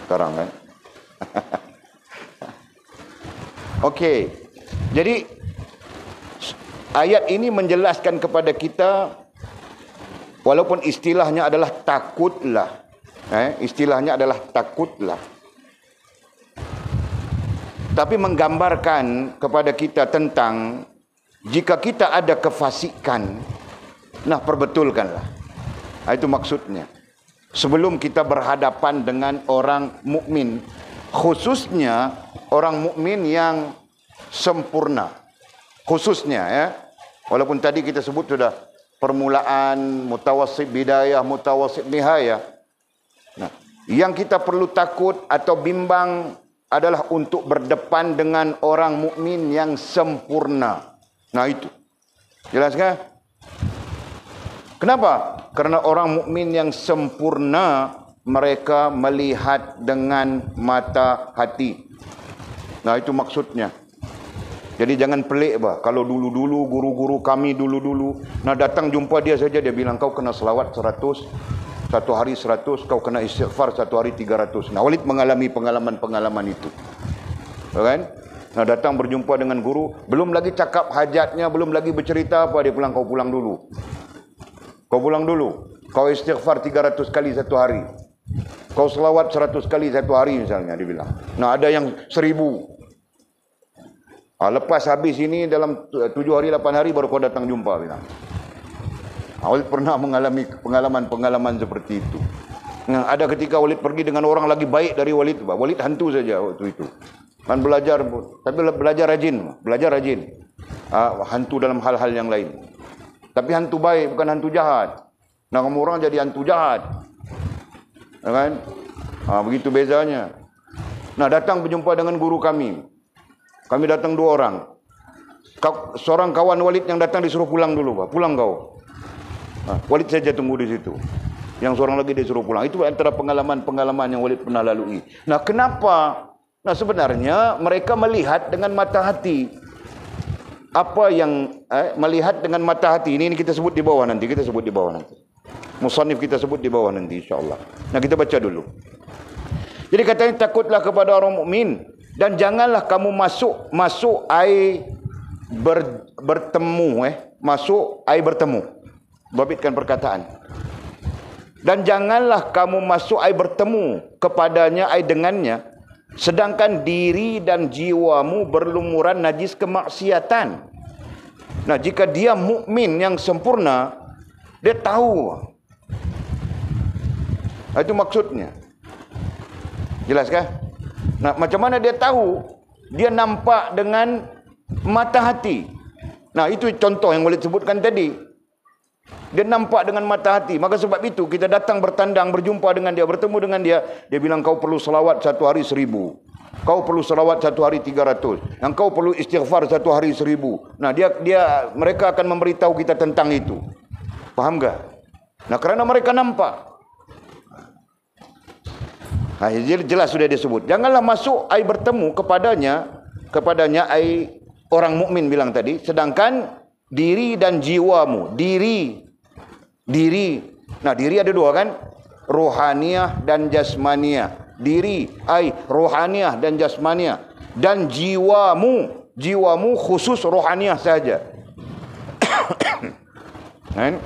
Sekarang kan. Okey. Jadi ayat ini menjelaskan kepada kita, walaupun istilahnya adalah takutlah. Istilahnya adalah takutlah. Tapi menggambarkan kepada kita tentang jika kita ada kefasikan, nah perbetulkanlah. Itu maksudnya. Sebelum kita berhadapan dengan orang mukmin, khususnya orang mukmin yang sempurna. Khususnya walaupun tadi kita sebut sudah permulaan, mutawassit bidayah, mutawassit nihayah. Nah, yang kita perlu takut atau bimbang adalah untuk berdepan dengan orang mukmin yang sempurna. Nah itu. Jelas kan? Kenapa? Karena orang mukmin yang sempurna mereka melihat dengan mata hati. Nah itu maksudnya. Jadi jangan pelik, bah. Kalau dulu-dulu guru-guru kami dulu-dulu, nah datang jumpa dia saja dia bilang kau kena selawat 100, satu hari 100, kau kena istighfar satu hari 300. Nah Walid mengalami pengalaman-pengalaman itu. Kan? Nah datang berjumpa dengan guru, belum lagi cakap hajatnya, belum lagi bercerita apa, dia pulang, kau pulang dulu. Kau pulang dulu. Kau istighfar 300 kali satu hari. Kau selawat 100 kali satu hari misalnya, dia bilang. Nah ada yang 1000. Lepas habis ini dalam 7 hari 8 hari baru kau datang jumpa, bilang. Walid pernah mengalami pengalaman seperti itu. Nah, ada ketika Walid pergi dengan orang lagi baik dari Walid. Walid hantu saja waktu itu. Kan belajar, tapi belajar rajin. Hantu dalam hal-hal yang lain. Tapi hantu baik, bukan hantu jahat. Nah, kamu orang jadi hantu jahat. Kan? Begitu bezanya. Nah, datang berjumpa dengan guru kami. Kami datang 2 orang. Seorang kawan Walid yang datang disuruh pulang dulu, Pak. Pulang kau. Walid saja tunggu di situ. Yang seorang lagi disuruh pulang. Itu antara pengalaman-pengalaman yang Walid pernah lalui. Nah, kenapa Nah, sebenarnya mereka melihat dengan mata hati. Apa yang melihat dengan mata hati ini kita sebut di bawah nanti, Musannif kita sebut di bawah nanti insya-Allah. Nah, kita baca dulu. Jadi katanya, takutlah kepada orang mukmin dan janganlah kamu masuk air bertemu masuk air bertemu. Babitkan perkataan. Dan janganlah kamu masuk air bertemu kepadanya, air dengannya, sedangkan diri dan jiwamu berlumuran najis kemaksiatan. Nah, jika dia mukmin yang sempurna, dia tahu. Itu maksudnya. Jelas kah? Nah, macam mana dia tahu? Dia nampak dengan mata hati. Nah, itu contoh yang boleh sebutkan tadi. Dia nampak dengan mata hati. Maka sebab itu kita datang bertandang, berjumpa dengan dia, bertemu dengan dia. Dia bilang, kau perlu selawat satu hari 1000. Kau perlu selawat satu hari 300. Yang kau perlu istighfar satu hari 1000. Nah, mereka akan memberitahu kita tentang itu. Faham tak? Nah, kerana mereka nampak. Nah, jelas sudah disebut. Janganlah masuk air bertemu kepadanya air orang mukmin bilang tadi. Sedangkan diri dan jiwamu. Diri. Nah, diri ada dua kan? Rohaniah dan jasmaniah. Diri, rohaniah dan jasmaniah. Dan jiwamu khusus rohaniah saja. Kan?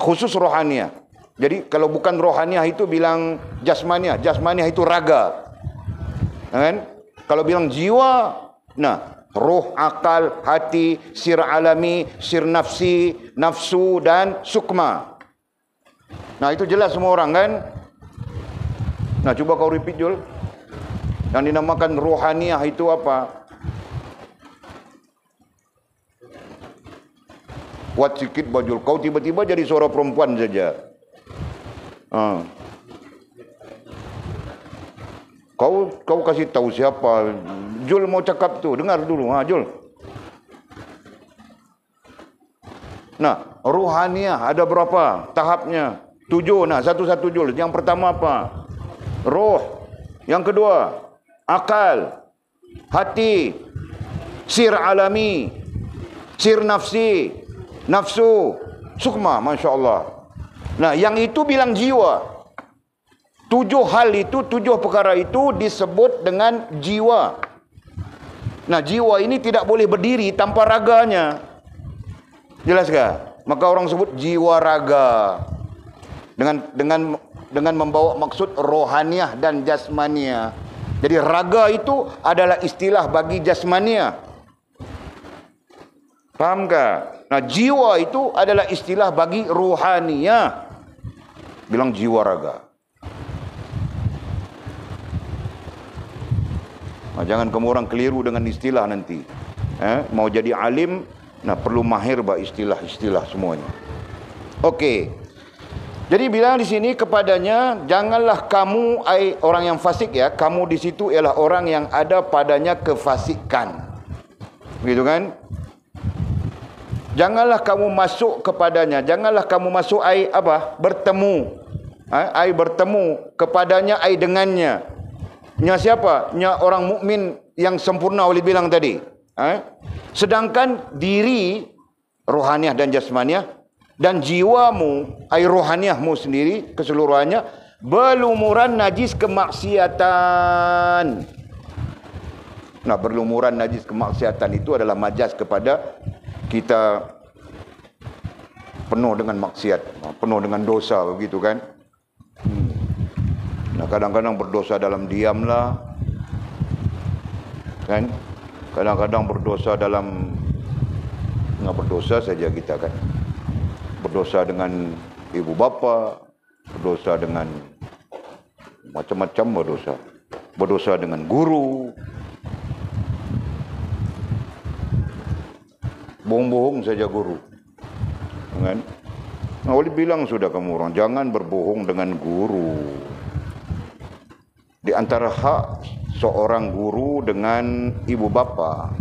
Khusus rohaniah. Jadi kalau bukan rohaniah itu bilang jasmaniah. Jasmaniah itu raga. Kan? Kalau bilang jiwa, nah, roh, akal, hati, sir alami, sir nafsi, nafsu dan sukma. Nah, itu jelas semua orang kan? Nah, cuba kau repeat Jul. Yang dinamakan rohaniah itu apa? Kuat sikit Bajul. Kau tiba-tiba jadi suara perempuan saja. Kau kasih tahu siapa? Jul mau cakap tu, dengar dulu. Jul. Nah, rohaniah ada berapa tahapnya? 7. Nah, satu-satu Jul. Yang pertama apa? Roh. Yang kedua, akal, hati, sir alami, sir nafsi, nafsu, sukma, Masya Allah. Nah, yang itu bilang jiwa. 7 hal itu, 7 perkara itu disebut dengan jiwa. Nah, jiwa ini tidak boleh berdiri tanpa raganya. Jelas kah? Maka orang sebut jiwa raga. Dengan membawa maksud rohaniah dan jasmaniah. Jadi raga itu adalah istilah bagi jasmaniah. Faham kah? Nah, jiwa itu adalah istilah bagi rohaniah. Bilang jiwa raga. Nah, jangan kamu orang keliru dengan istilah nanti. Mau jadi alim, nah perlu mahir istilah-istilah semuanya. Okey. Jadi bilang di sini kepadanya, janganlah kamu orang yang fasik ya, kamu di situ ialah orang yang ada padanya kefasikan. Begitu kan? Janganlah kamu masuk kepadanya, janganlah kamu masuk bertemu. Bertemu kepadanya, dengannya. Nya siapa? Nya orang mukmin yang sempurna boleh bilang tadi. Sedangkan diri, rohaniah dan jasmaniah, dan jiwamu, rohaniahmu sendiri keseluruhannya berlumuran najis kemaksiatan. Nah, berlumuran najis kemaksiatan itu adalah majas kepada kita penuh dengan maksiat, penuh dengan dosa, begitu kan? Nah, kadang-kadang berdosa dalam diam lah, kan? Kadang-kadang berdosa dalam nggak berdosa saja kita kan? Berdosa dengan ibu bapa, berdosa dengan macam-macam berdosa dengan guru. Bohong-bohong saja guru. Kan? Nah, boleh bilang sudah kamu orang, jangan berbohong dengan guru. Di antara hak seorang guru dengan ibu bapa,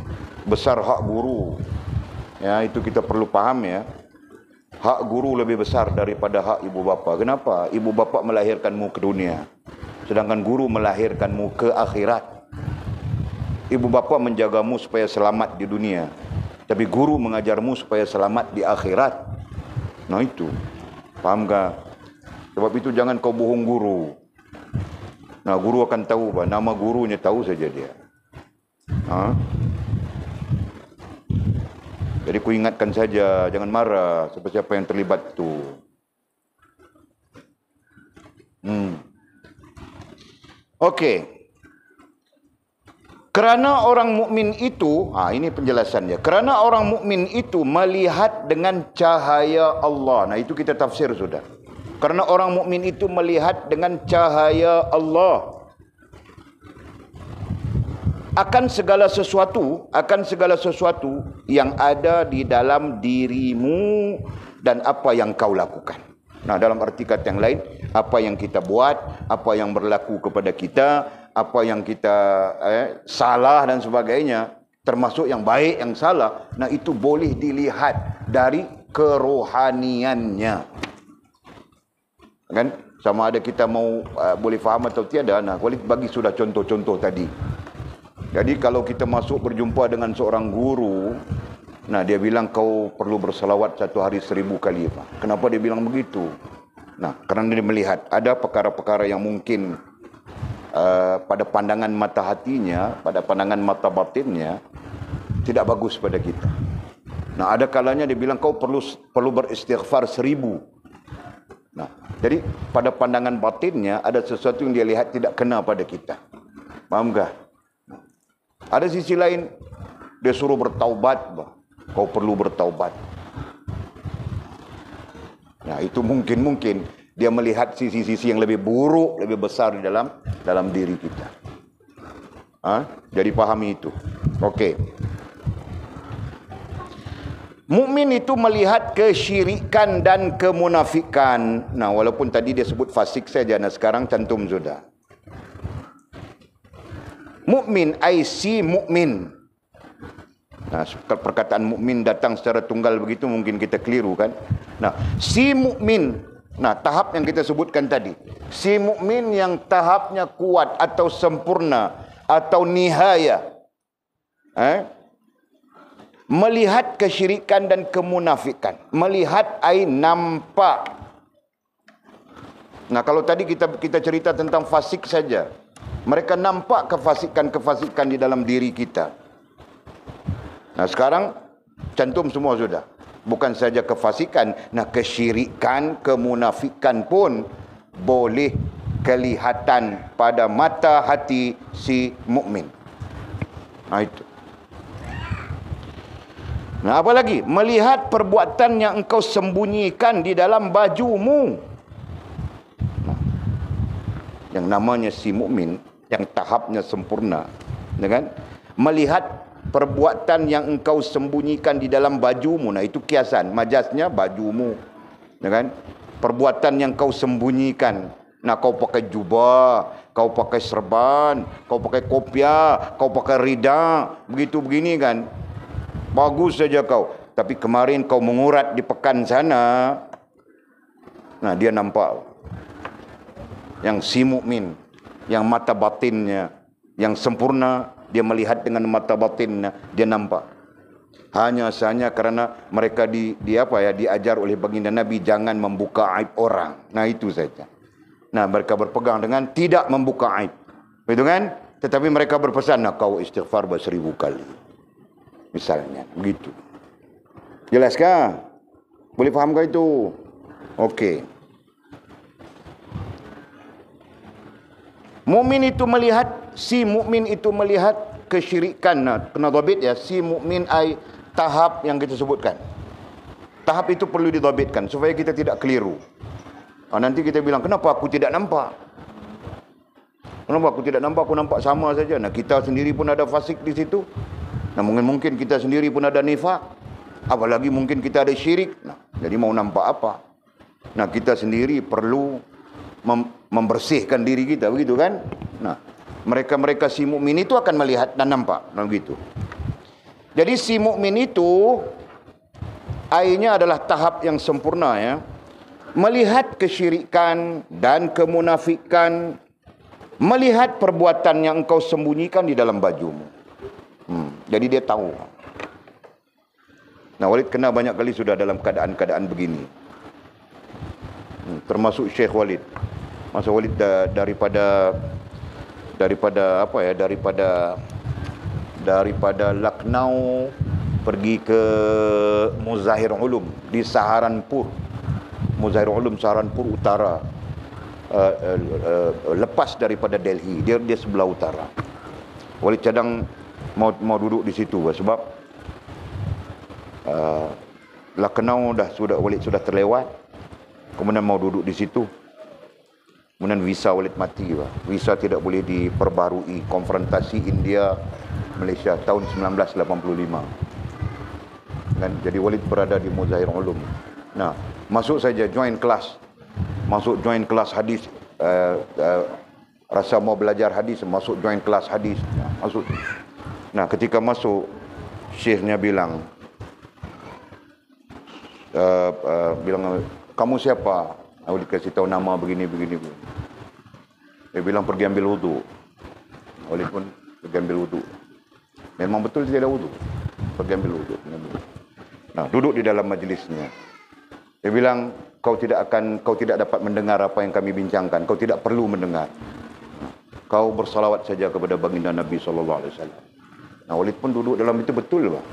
besar hak guru. Ya, itu kita perlu paham ya. Hak guru lebih besar daripada hak ibu bapa. Kenapa? Ibu bapa melahirkanmu ke dunia. Sedangkan guru melahirkanmu ke akhirat. Ibu bapa menjagamu supaya selamat di dunia, tapi guru mengajarmu supaya selamat di akhirat. Nah itu, faham tak? Sebab itu jangan kau bohong guru. Nah guru akan tahu, bah, nama gurunya tahu saja dia. Ha? Jadi ku ingatkan saja, jangan marah siapa-siapa yang terlibat tu. Okey. Kerana orang mukmin itu, ini penjelasannya. Kerana orang mukmin itu melihat dengan cahaya Allah. Nah, itu kita tafsir sudah. Kerana orang mukmin itu melihat dengan cahaya Allah. Akan segala sesuatu yang ada di dalam dirimu dan apa yang kau lakukan. Nah, dalam arti kata yang lain, apa yang kita buat, apa yang berlaku kepada kita, apa yang kita salah dan sebagainya, termasuk yang baik, yang salah. Nah, itu boleh dilihat dari kerohaniannya. Kan? Sama ada kita mau boleh faham atau tiada. Nah, boleh bagi sudah contoh-contoh tadi. Jadi kalau kita masuk berjumpa dengan seorang guru, nah dia bilang kau perlu berselawat 1 hari 1000 kali. Kenapa dia bilang begitu? Nah, kerana dia melihat ada perkara-perkara yang mungkin pada pandangan mata hatinya, pada pandangan mata batinnya tidak bagus pada kita. Nah, ada kalanya dia bilang kau perlu beristighfar 1000. Nah, jadi pada pandangan batinnya ada sesuatu yang dia lihat tidak kena pada kita. Faham tak? Ada sisi lain dia suruh bertaubat, kau perlu bertaubat. Nah, itu mungkin dia melihat sisi-sisi yang lebih buruk, lebih besar di dalam diri kita. Jadi pahami itu. Okey. Mukmin itu melihat kesyirikan dan kemunafikan. Nah, walaupun tadi dia sebut fasik saja, nah sekarang cantum sudah. Mukmin ai si mukmin. Nah, perkataan mukmin datang secara tunggal begitu mungkin kita keliru kan? Nah, si mukmin. Nah, tahap yang kita sebutkan tadi. Si mukmin yang tahapnya kuat atau sempurna atau nihaya. Melihat kesyirikan dan kemunafikan. Melihat ai nampak. Nah, kalau tadi kita cerita tentang fasik saja. Mereka nampak kefasikan-kefasikan di dalam diri kita. Nah, sekarang cantum semua sudah. Bukan saja kefasikan, nah kesyirikan, kemunafikan pun boleh kelihatan pada mata hati si mukmin. Nah, itu. Nah, apa lagi? Melihat perbuatan yang engkau sembunyikan di dalam bajumu. Nah, yang namanya si mukmin, yang tahapnya sempurna, kan? Melihat perbuatan yang engkau sembunyikan di dalam bajumu. Nah, itu kiasan, majasnya bajumu, kan? Perbuatan yang kau sembunyikan. Nah, kau pakai jubah, kau pakai serban, kau pakai kopiah, kau pakai rida, begitu begini kan? Bagus saja kau. Tapi kemarin kau mengurat di pekan sana. Nah, dia nampak. Yang si mukmin, yang mata batinnya, yang sempurna, dia melihat dengan mata batinnya, dia nampak. Hanya sahaja kerana mereka diajar oleh baginda Nabi jangan membuka aib orang. Nah, itu saja. Nah, mereka berpegang dengan tidak membuka aib. Betul kan? Tetapi mereka berpesan, nah kau istighfar 1000 kali. Misalnya, begitu. Jelaskah? Boleh fahamkah itu? Okey. Mukmin itu melihat, si mukmin itu melihat kesyirikan. Nah, kena dhabit ya, si mukmin ai tahap yang kita sebutkan. Tahap itu perlu didhabitkan supaya kita tidak keliru. Nanti kita bilang, kenapa aku tidak nampak? Kenapa aku tidak nampak? Aku nampak sama saja. Nah, kita sendiri pun ada fasik di situ. Nah, mungkin kita sendiri pun ada nifak. Apalagi mungkin kita ada syirik. Nah, jadi mau nampak apa? Nah, kita sendiri perlu membersihkan diri kita, begitu kan? Nah, mereka si mukmin itu akan melihat dan nampak, nah begitu. Jadi si mukmin itu airnya adalah tahap yang sempurna ya. Melihat kesyirikan dan kemunafikan melihat perbuatan yang engkau sembunyikan di dalam bajumu. Jadi dia tahu. Nah, Walid kena banyak kali sudah dalam keadaan-keadaan begini. Termasuk Syekh Walid. Masa Walid daripada Lucknow pergi ke Muzahir Ulum di Saharanpur. Muzahir Ulum Saharanpur utara. Lepas daripada Delhi, dia sebelah utara. Walid cadang mau duduk di situ sebab Lucknow Walid sudah terlewat. Kemudian mau duduk di situ. Kemudian visa Walid mati. Visa tidak boleh diperbarui. Konfrontasi India Malaysia tahun 1985. Dan jadi Walid berada di Muzahir Ulum. Nah, masuk saja join kelas. Masuk join kelas hadis. Rasa mau belajar hadis, masuk join kelas hadis. Masuk. Nah, ketika masuk, syekhnya bilang, kamu siapa? Aku dikasih tahu nama begini. Dia bilang pergi ambil wudu. Walid pun pergi ambil wudu. Memang betul tidak ada wudu. Pergi ambil wudu. Nah, duduk di dalam majlisnya. Dia bilang, kau tidak dapat mendengar apa yang kami bincangkan. Kau tidak perlu mendengar. Kau bersalawat saja kepada baginda Nabi SAW. Nah, Walid pun duduk dalam itu betul, Pak.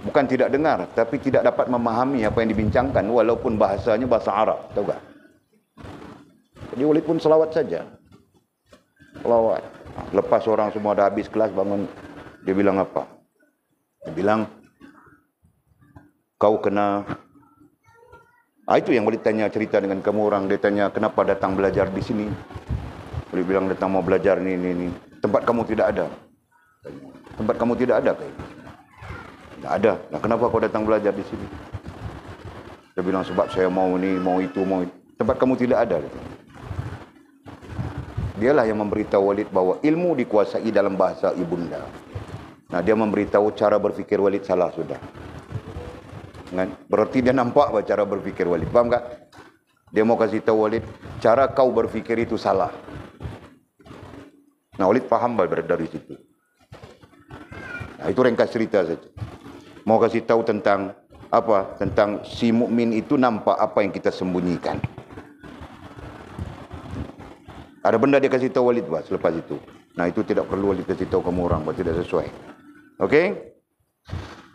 Bukan tidak dengar, tapi tidak dapat memahami apa yang dibincangkan, walaupun bahasanya bahasa Arab, tahu tak? Jadi Walid pun selawat saja. Selawat. Lepas orang semua dah habis kelas, bangun. Dia bilang apa? Dia bilang, kau kena... itu yang Walid tanya cerita dengan kamu orang. Dia tanya, kenapa datang belajar di sini? Walid bilang, datang mau belajar ini. Tempat kamu tidak ada. Tempat kamu tidak ada kayak tidak ada. Nah, kenapa kau datang belajar di sini? Dia bilang, sebab saya mau ini, mau itu, mau itu. Tempat kamu tidak ada. Dialah yang memberitahu Walid bahwa ilmu dikuasai dalam bahasa ibunda. Nah, dia memberitahu cara berfikir Walid salah sudah. Berarti dia nampak apa cara berfikir Walid. Faham tak? Dia mau kasih tahu Walid, cara kau berfikir itu salah. Nah, Walid faham dari situ. Nah, itu ringkas cerita saja. Mau kasih tahu tentang apa? Tentang si mukmin itu nampak apa yang kita sembunyikan. Ada benda dia kasih tahu Walid selepas itu. Nah, itu tidak perlu Walid kasih tahu kamu orang, tidak sesuai. Okey?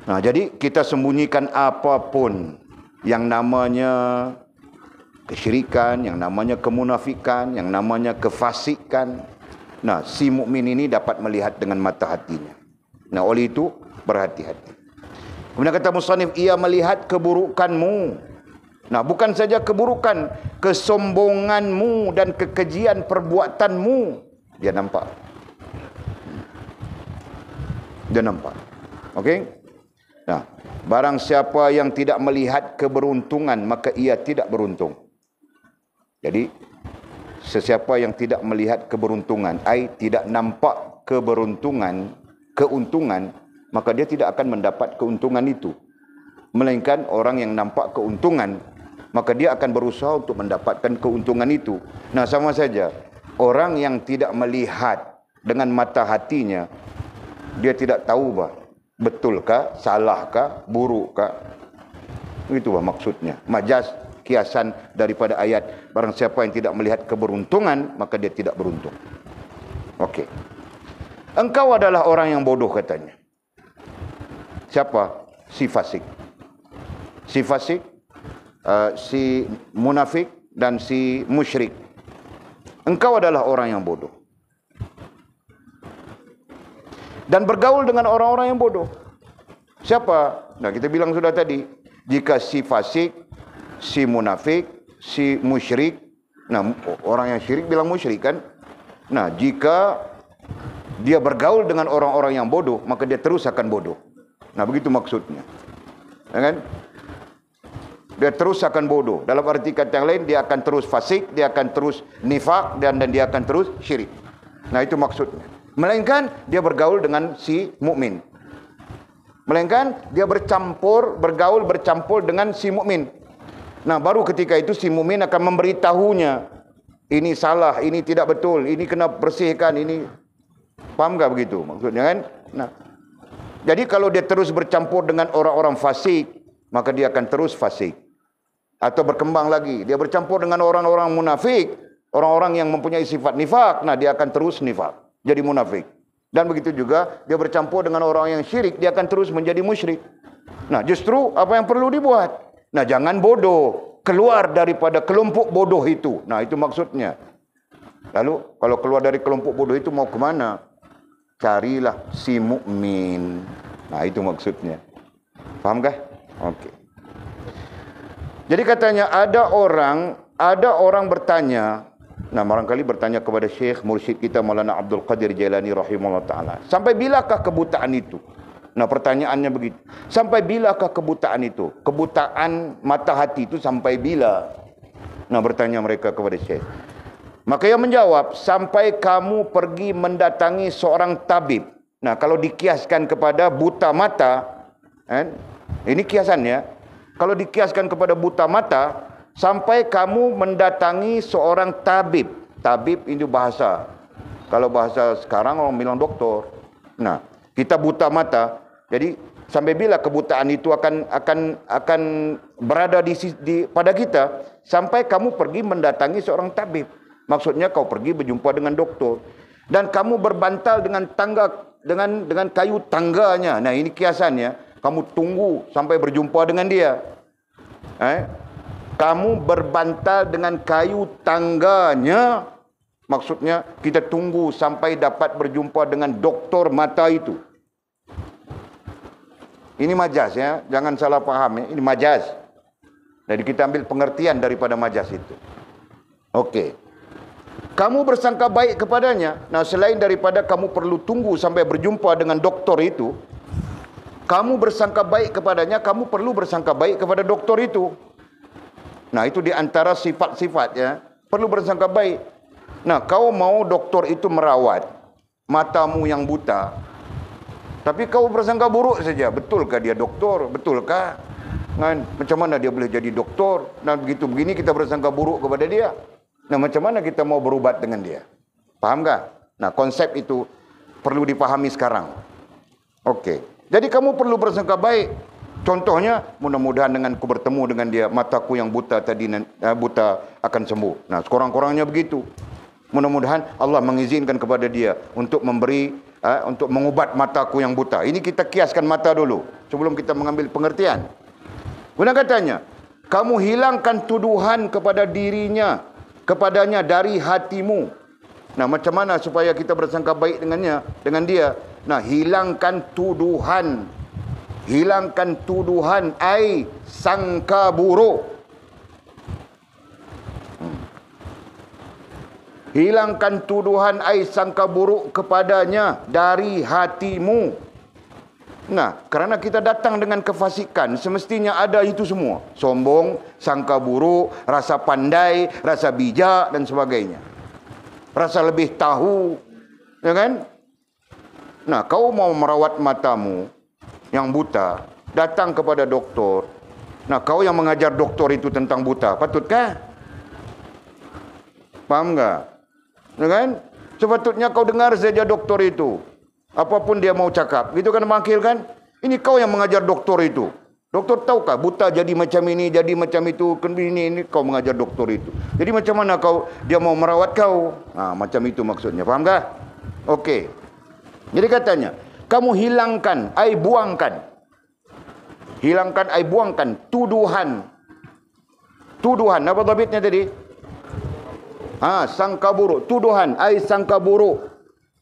Nah, jadi kita sembunyikan apapun yang namanya kesyirikan, yang namanya kemunafikan, yang namanya kefasikan. Nah, si mukmin ini dapat melihat dengan mata hatinya. Nah, oleh itu berhati-hati. Kemudian kata musannif, ia melihat keburukanmu. Nah, bukan saja keburukan, kesombonganmu dan kekejian perbuatanmu. Dia nampak. Dia nampak. Okey? Nah, barang siapa yang tidak melihat keberuntungan, maka ia tidak beruntung. Jadi, sesiapa yang tidak melihat keberuntungan, tidak nampak keuntungan, maka dia tidak akan mendapat keuntungan itu. Melainkan orang yang nampak keuntungan, maka dia akan berusaha untuk mendapatkan keuntungan itu. Nah, sama saja. Orang yang tidak melihat dengan mata hatinya, dia tidak tahu betulkah, salahkah, burukkah. Itulah maksudnya. Majaz, kiasan daripada ayat. Barang siapa yang tidak melihat keberuntungan, maka dia tidak beruntung. Okey. Engkau adalah orang yang bodoh katanya. Siapa? Si fasik. Si fasik, si munafik dan si musyrik. Engkau adalah orang yang bodoh. Dan bergaul dengan orang-orang yang bodoh. Siapa? Nah, kita bilang sudah tadi. Jika si fasik, si munafik, si musyrik. Nah, orang yang syirik bilang musyrik kan? Nah, jika dia bergaul dengan orang-orang yang bodoh, maka dia terus akan bodoh. Nah, begitu maksudnya. Ya kan? Dia terus akan bodoh. Dalam arti kata yang lain, dia akan terus fasik, dia akan terus nifak, dan dia akan terus syirik. Nah, itu maksudnya. Melainkan dia bergaul dengan si mukmin. Melainkan dia bergaul bercampur dengan si mukmin. Nah, baru ketika itu si mukmin akan memberitahunya ini salah, ini tidak betul, ini kena bersihkan, ini. Faham tak begitu maksudnya kan? Nah, jadi kalau dia terus bercampur dengan orang-orang fasik, maka dia akan terus fasik. Atau berkembang lagi, dia bercampur dengan orang-orang munafik, orang-orang yang mempunyai sifat nifak, nah dia akan terus nifak, jadi munafik. Dan begitu juga dia bercampur dengan orang yang syirik, dia akan terus menjadi musyrik. Nah, justru apa yang perlu dibuat? Nah, jangan bodoh, keluar daripada kelompok bodoh itu. Nah, itu maksudnya. Lalu kalau keluar dari kelompok bodoh itu mau ke mana? Carilah si mukmin. Nah, itu maksudnya. Paham kah? Okey. Jadi katanya ada orang bertanya, nah barangkali bertanya kepada Syekh mursyid kita Maulana Abdul Qadir Jailani rahimahullah taala, sampai bilakah kebutaan itu? Nah, pertanyaannya begitu. Sampai bilakah kebutaan itu? Kebutaan mata hati itu sampai bila? Nah, bertanya mereka kepada Syekh. Maka ia menjawab, sampai kamu pergi mendatangi seorang tabib. Nah, kalau dikiaskan kepada buta mata, ini kiasannya. Kalau dikiaskan kepada buta mata, sampai kamu mendatangi seorang tabib. Tabib itu bahasa. Kalau bahasa sekarang orang bilang doktor. Nah, kita buta mata. Jadi sampai bila kebutaan itu akan berada pada kita? Sampai kamu pergi mendatangi seorang tabib. Maksudnya kau pergi berjumpa dengan doktor dan kamu berbantal dengan dengan kayu tangganya. Nah, ini kiasannya. Kamu tunggu sampai berjumpa dengan dia. Kamu berbantal dengan kayu tangganya. Maksudnya kita tunggu sampai dapat berjumpa dengan doktor mata itu. Ini majaz ya, jangan salah paham ya. Ini majaz. Jadi kita ambil pengertian daripada majaz itu. Okey. Kamu bersangka baik kepadanya. Nah, selain daripada kamu perlu tunggu sampai berjumpa dengan doktor itu, kamu bersangka baik kepadanya, kamu perlu bersangka baik kepada doktor itu. Nah, itu di antara sifat-sifatnya, perlu bersangka baik. Nah, kau mau doktor itu merawat matamu yang buta, tapi kau bersangka buruk saja. Betulkah dia doktor? Betulkah? Kan? Macam mana dia boleh jadi doktor? Nah, begitu begini kita bersangka buruk kepada dia. Nah, macam mana kita mau berubat dengan dia? Faham tak? Nah, konsep itu perlu dipahami sekarang. Okey. Jadi kamu perlu bersangka baik. Contohnya, mudah-mudahan dengan ku bertemu dengan dia, mataku yang buta tadi buta akan sembuh. Nah, sekurang-kurangnya begitu. Mudah-mudahan Allah mengizinkan kepada dia untuk untuk mengubat mataku yang buta. Ini kita kiaskan mata dulu sebelum kita mengambil pengertian. Kemudian katanya, kamu hilangkan tuduhan kepadanya dari hatimu. Nah, macam mana supaya kita bersangka baik dengan dia? Nah, hilangkan tuduhan. Hilangkan tuduhan, ai sangka buruk. Hilangkan tuduhan, ai sangka buruk kepadanya dari hatimu. Nah, kerana kita datang dengan kefasikan, semestinya ada itu semua. Sombong, sangka buruk, rasa pandai, rasa bijak dan sebagainya. Rasa lebih tahu, ya kan? Nah, kau mau merawat matamu yang buta, datang kepada doktor. Nah, kau yang mengajar doktor itu tentang buta, patutkah? Faham tak? Ya kan? Sepatutnya kau dengar saja doktor itu. Apapun dia mau cakap. Gitu kan mangkil kan? Ini kau yang mengajar doktor itu. Doktor tahukah buta jadi macam ini, jadi macam itu, ini kau mengajar doktor itu. Jadi macam mana dia mau merawat kau? Nah, macam itu maksudnya. Faham tak? Okey. Jadi katanya, kamu hilangkan, ai buangkan. Hilangkan, ai buangkan tuduhan. Tuduhan, apa dhabitnya tadi? Sangka buruk. Tuduhan, ai sangka buruk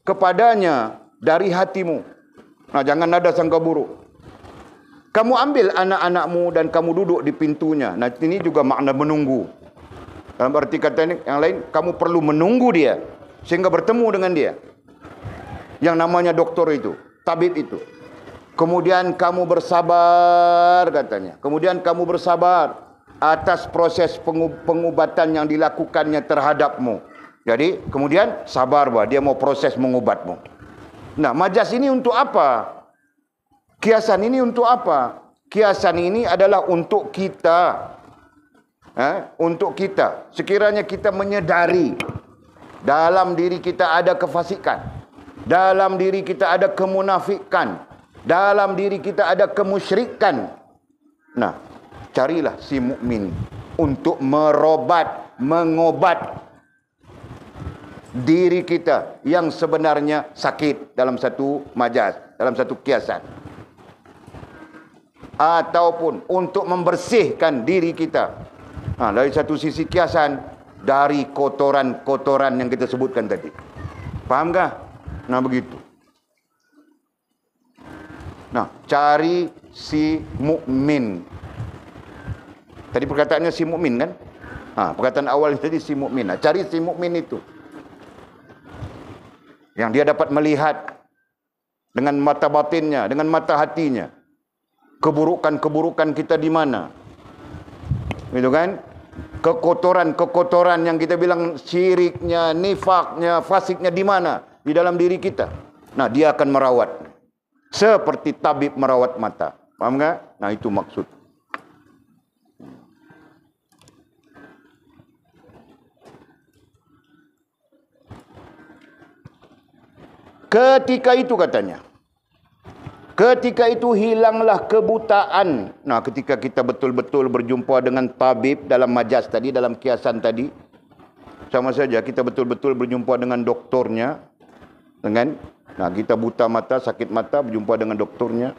kepadanya dari hatimu. Nah, jangan ada sangka buruk. Kamu ambil anak-anakmu dan kamu duduk di pintunya. Nah, ini juga makna menunggu. Dalam arti kata ini, yang lain, kamu perlu menunggu dia sehingga bertemu dengan dia. Yang namanya doktor itu, tabib itu. Kemudian kamu bersabar, katanya. Kemudian kamu bersabar atas proses pengubatan yang dilakukannya terhadapmu. Jadi, kemudian sabar bahwa dia mau proses mengubatmu. Nah, majaz ini untuk apa? Kiasan ini untuk apa? Kiasan ini adalah untuk kita untuk kita. Sekiranya kita menyedari dalam diri kita ada kefasikan, dalam diri kita ada kemunafikan, dalam diri kita ada kemusyrikan. Nah, carilah si mukmin untuk mengobat diri kita yang sebenarnya sakit dalam satu majaz, dalam satu kiasan. Ataupun untuk membersihkan diri kita. Dari satu sisi kiasan, dari kotoran-kotoran yang kita sebutkan tadi. Fahamkah? Nah, begitu. Nah, cari si mukmin. Tadi perkataannya si mukmin kan? Perkataan awal tadi si mukmin. Cari si mukmin itu. Yang dia dapat melihat dengan mata batinnya, dengan mata hatinya. Keburukan-keburukan kita di mana? Gitu kan? Kekotoran-kekotoran yang kita bilang syiriknya, nifaknya, fasiknya di mana? Di dalam diri kita. Nah, dia akan merawat. Seperti tabib merawat mata. Paham tak? Nah, itu maksud. Ketika itu katanya. Ketika itu hilanglah kebutaan. Nah, ketika kita betul-betul berjumpa dengan tabib dalam majaz tadi, dalam kiasan tadi, sama saja kita betul-betul berjumpa dengan doktornya. Kita buta mata, sakit mata, berjumpa dengan doktornya.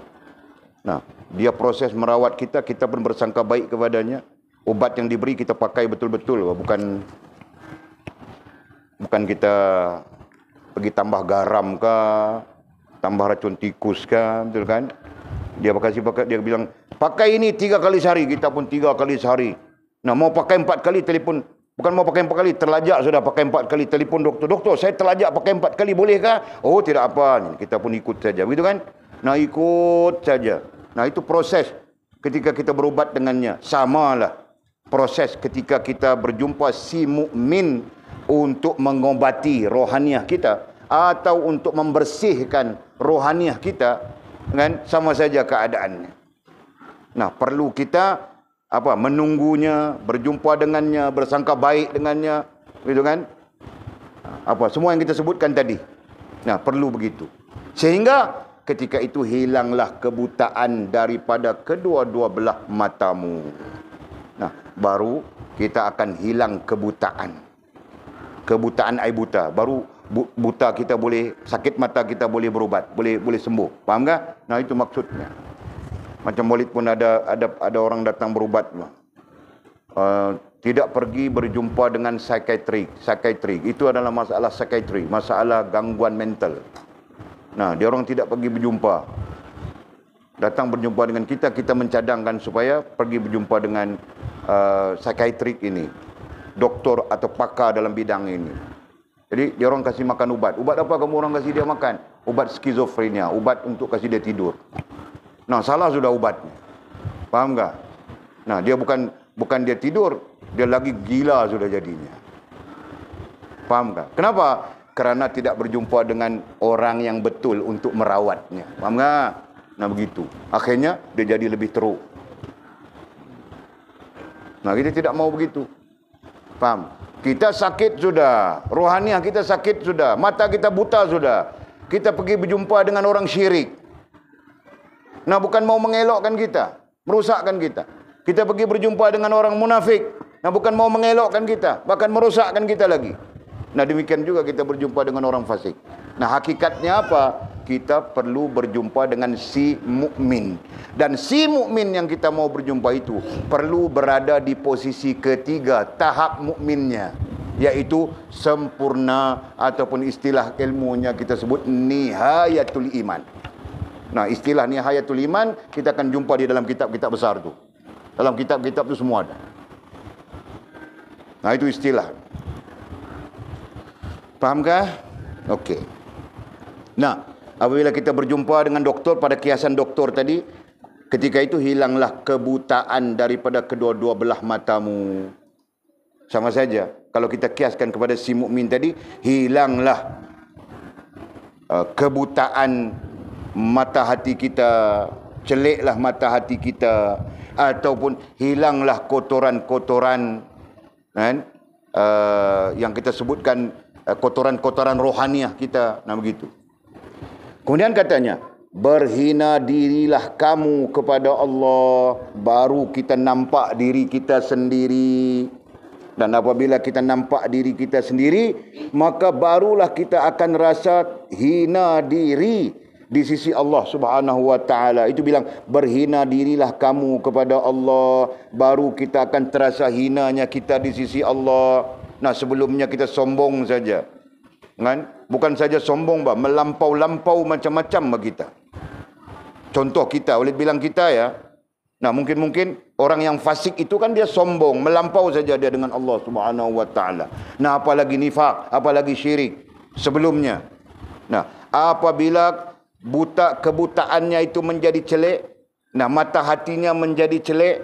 Nah, dia proses merawat kita, kita pun bersangka baik kepadanya. Obat yang diberi kita pakai betul-betul, bukan kita pergi tambah garam kah, tambah racun tikus kan, betul kan? Dia bilang, pakai ini 3 kali sehari. Kita pun 3 kali sehari. Nah, mau pakai 4 kali telefon. Bukan mau pakai 4 kali, terlajak sudah pakai 4 kali. Telefon doktor. Doktor, saya terlajak pakai 4 kali, bolehkah? Oh, tidak apa. Kita pun ikut saja. Begitu kan? Nah, ikut saja. Nah, itu proses ketika kita berubat dengannya. Samalah proses ketika kita berjumpa si mukmin untuk mengobati rohaniah kita. Atau untuk membersihkan rohaniah kita, kan, sama saja keadaannya. Nah, perlu kita menunggunya, berjumpa dengannya, bersangka baik dengannya, gitu kan? Semua yang kita sebutkan tadi. Nah, perlu begitu. Sehingga ketika itu hilanglah kebutaan daripada kedua-dua belah matamu. Nah, baru kita akan hilang kebutaan. Kebutaan air buta. Baru buta kita boleh, sakit mata kita boleh berubat, boleh sembuh. Faham tak? Nah, itu maksudnya. Macam Maulid pun ada orang datang berubat. Tidak pergi berjumpa dengan psikiatrik. Itu adalah masalah psikiatrik, masalah gangguan mental. Nah, dia orang tidak pergi berjumpa. Datang berjumpa dengan kita mencadangkan supaya pergi berjumpa dengan psikiatrik ini. Doktor atau pakar dalam bidang ini. Jadi dia orang kasih makan ubat. Ubat apa kamu orang kasih dia makan? Ubat skizofrenia, ubat untuk kasih dia tidur. Nah, salah sudah ubatnya. Faham tak? Nah, dia bukan dia tidur, dia lagi gila sudah jadinya. Faham tak? Kenapa? Kerana tidak berjumpa dengan orang yang betul untuk merawatnya. Faham tak? Nah, begitu. Akhirnya dia jadi lebih teruk. Nah, kita tidak mau begitu. Faham? Kita sakit sudah, rohaniah kita sakit sudah, mata kita buta sudah. Kita pergi berjumpa dengan orang syirik. Nah, bukan mau mengelokkan kita, merusakkan kita. Kita pergi berjumpa dengan orang munafik. Nah, bukan mau mengelokkan kita, bahkan merusakkan kita lagi. Nah, demikian juga kita berjumpa dengan orang fasik. Nah, hakikatnya apa? Kita perlu berjumpa dengan si mukmin. Dan si mukmin yang kita mau berjumpa itu perlu berada di posisi ketiga tahap mukminnya, yaitu sempurna, ataupun istilah ilmunya kita sebut nihayatul iman. Nah, istilah nihayatul iman kita akan jumpa di dalam kitab-kitab besar tu. Dalam kitab-kitab tu semua ada. Nah, itu istilah. Fahamkah? Okey. Nah, apabila kita berjumpa dengan doktor pada kiasan doktor tadi, ketika itu hilanglah kebutaan daripada kedua-dua belah matamu. Sama saja. Kalau kita kiaskan kepada si mukmin tadi, hilanglah kebutaan mata hati kita, celiklah mata hati kita, ataupun hilanglah kotoran-kotoran kan, yang kita sebutkan kotoran-kotoran rohaniah kita. Nah begitu. Kemudian katanya, berhina dirilah kamu kepada Allah, baru kita nampak diri kita sendiri. Dan apabila kita nampak diri kita sendiri, maka barulah kita akan rasa hina diri di sisi Allah Subhanahu wa taala. Itu bilang berhina dirilah kamu kepada Allah, baru kita akan terasa hinanya kita di sisi Allah. Nah, sebelumnya kita sombong saja. Kan? Bukan saja sombong, melampau-lampau macam-macam kita. Contoh kita, boleh bilang kita ya. Nah, mungkin orang yang fasik itu kan dia sombong, melampau saja dia dengan Allah Subhanahu wa taala. Nah, apalagi nifak, apalagi syirik sebelumnya. Nah, apabila kebutaannya itu menjadi celek, nah mata hatinya menjadi celek,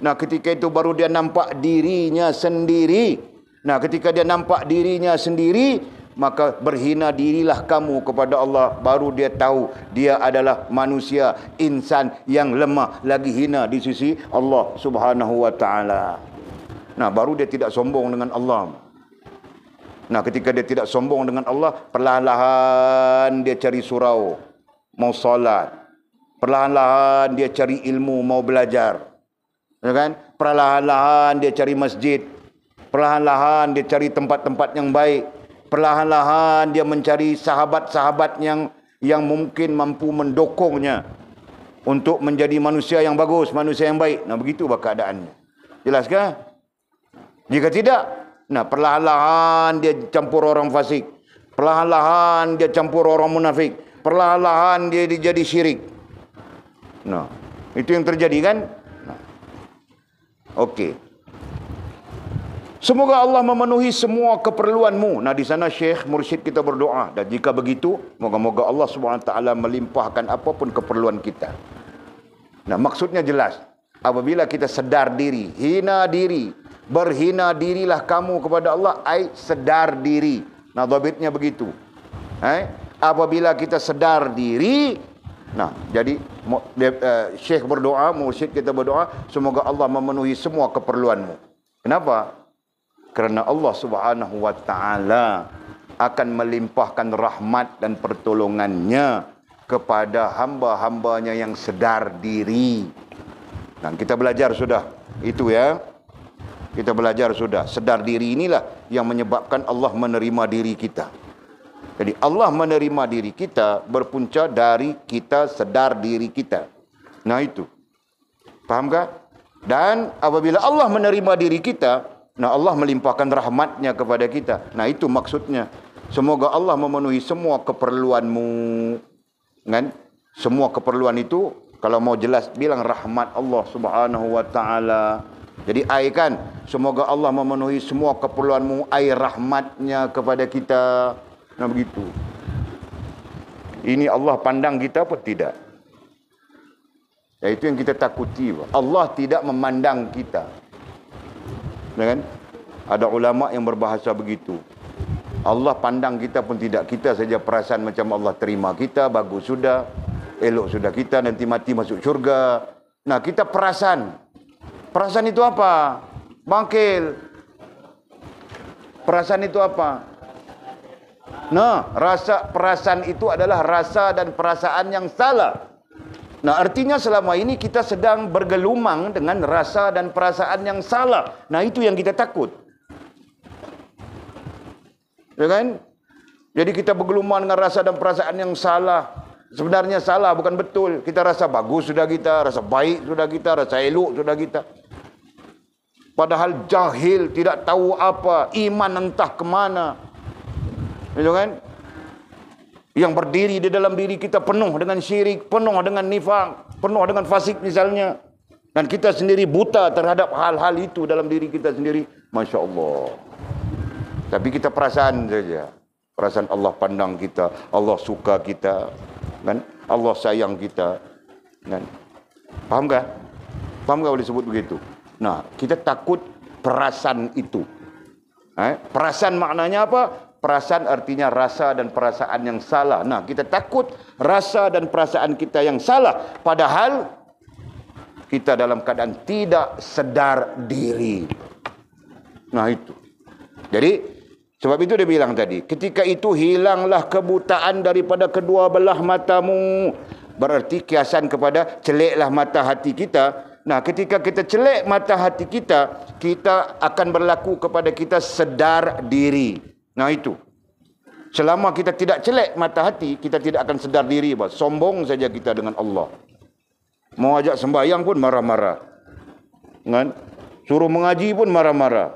nah ketika itu baru dia nampak dirinya sendiri. Nah, ketika dia nampak dirinya sendiri, maka berhina dirilah kamu kepada Allah, baru dia tahu dia adalah manusia, insan yang lemah, lagi hina di sisi Allah Subhanahu wa taala. Nah, baru dia tidak sombong dengan Allah. Nah, ketika dia tidak sombong dengan Allah, perlahan-lahan dia cari surau, mau salat. Perlahan-lahan dia cari ilmu, mau belajar. Ya kan? Perlahan-lahan dia cari masjid. Perlahan-lahan dia cari tempat-tempat yang baik. Perlahan-lahan dia mencari sahabat-sahabat yang mungkin mampu mendokongnya untuk menjadi manusia yang bagus, manusia yang baik. Nah, begitu keadaannya. Jelas kah? Jika tidak, nah perlahan-lahan dia campur orang fasik. Perlahan-lahan dia campur orang munafik. Perlahan-lahan dia jadi syirik. Nah, itu yang terjadi kan? Nah. Okey. Semoga Allah memenuhi semua keperluanmu. Nah, di sana Syekh Mursyid kita berdoa. Dan jika begitu, moga-moga Allah SWT melimpahkan apapun keperluan kita. Nah, maksudnya jelas. Apabila kita sedar diri, hina diri, berhina dirilah kamu kepada Allah, sedar diri. Nah, dhabitnya begitu. Apabila kita sedar diri, nah, jadi Syekh berdoa, Mursyid kita berdoa, semoga Allah memenuhi semua keperluanmu. Kenapa? Kerana Allah Subhanahu wa taala akan melimpahkan rahmat dan pertolongannya kepada hamba-hambanya yang sedar diri. Dan kita belajar sudah itu ya. Kita belajar sudah. Sedar diri inilah yang menyebabkan Allah menerima diri kita. Jadi Allah menerima diri kita berpunca dari kita sedar diri kita. Nah itu. Fahamkah? Dan apabila Allah menerima diri kita, nah Allah melimpahkan rahmatnya kepada kita. Nah itu maksudnya. Semoga Allah memenuhi semua keperluanmu. Kan? Semua keperluan itu, kalau mau jelas, bilang rahmat Allah Subhanahu wa ta'ala. Jadi kan, semoga Allah memenuhi semua keperluanmu, rahmatnya kepada kita. Nah begitu. Ini Allah pandang kita apa tidak? Ya, itu yang kita takuti. Allah tidak memandang kita. Kan? Ada ulama yang berbahasa begitu. Allah pandang kita pun tidak. Kita saja perasaan macam Allah terima kita, bagus sudah, elok sudah kita, nanti mati masuk syurga. Nah, kita perasan. Perasaan itu apa? Bangkil. Perasaan itu apa? Nah, perasaan itu adalah rasa dan perasaan yang salah. Nah, artinya selama ini kita sedang bergelumang dengan rasa dan perasaan yang salah. Nah, itu yang kita takut. Ya kan? Jadi kita bergelumang dengan rasa dan perasaan yang salah. Sebenarnya salah, bukan betul. Kita rasa bagus sudah kita, rasa baik sudah kita, rasa elok sudah kita. Padahal jahil, tidak tahu apa, iman entah kemana. Ya kan? Yang berdiri di dalam diri kita penuh dengan syirik, penuh dengan nifak, penuh dengan fasik misalnya. Dan kita sendiri buta terhadap hal-hal itu dalam diri kita sendiri. Masya Allah. Tapi kita perasaan saja. Perasaan Allah pandang kita, Allah suka kita, kan? Allah sayang kita. Kan? Faham tak? Faham tak boleh sebut begitu? Nah, kita takut perasaan itu. Perasaan maknanya apa? Perasaan artinya rasa dan perasaan yang salah. Nah, kita takut rasa dan perasaan kita yang salah. Padahal kita dalam keadaan tidak sedar diri. Nah itu. Jadi sebab itu dia bilang tadi, ketika itu hilanglah kebutaan daripada kedua belah matamu. Berarti kiasan kepada celiklah mata hati kita. Nah, ketika kita celik mata hati kita, kita akan berlaku kepada kita sedar diri. Nah itu. Selama kita tidak celik mata hati, kita tidak akan sedar diri. Sombong saja kita dengan Allah. Mau ajak sembahyang pun marah-marah. Kan? Suruh mengaji pun marah-marah.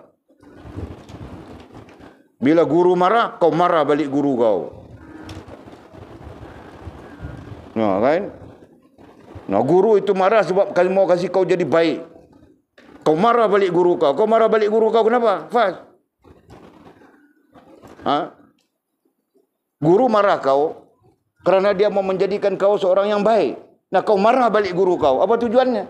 Bila guru marah, kau marah balik guru kau. Nah, kan? Nah, guru itu marah sebab mau kasih kau jadi baik. Kau marah balik guru kau. Kau marah balik guru kau kenapa? Faz. Guru marah kau kerana dia mau menjadikan kau seorang yang baik. Nah, kau marah balik guru kau. Apa tujuannya?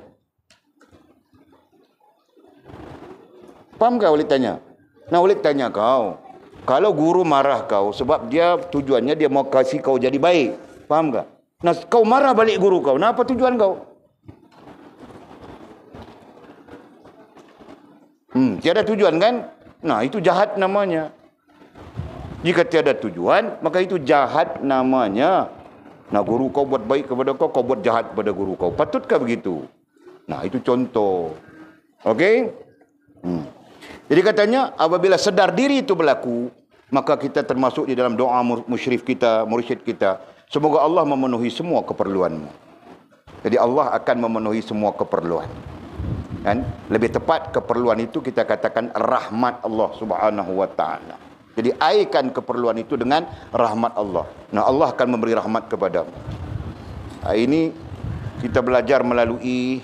Faham kau Walid tanya? Nah, Walid tanya kau. Kalau guru marah kau sebab dia tujuannya dia mau kasih kau jadi baik. Faham tak? Nah, kau marah balik guru kau. Nah, apa tujuan kau? Tiada tujuan kan? Nah, itu jahat namanya. Jika tiada tujuan, maka itu jahat namanya. Nah, guru kau buat baik kepada kau, kau buat jahat kepada guru kau. Patutkah begitu? Nah, itu contoh. Okey? Jadi katanya, apabila sedar diri itu berlaku, maka kita termasuk di dalam doa musyrif kita, mursyid kita. Semoga Allah memenuhi semua keperluanmu. Jadi Allah akan memenuhi semua keperluan. Kan? Lebih tepat keperluan itu kita katakan rahmat Allah Subhanahu wa taala. Jadi airkan keperluan itu dengan rahmat Allah. Nah, Allah akan memberi rahmat kepadamu. Ini kita belajar melalui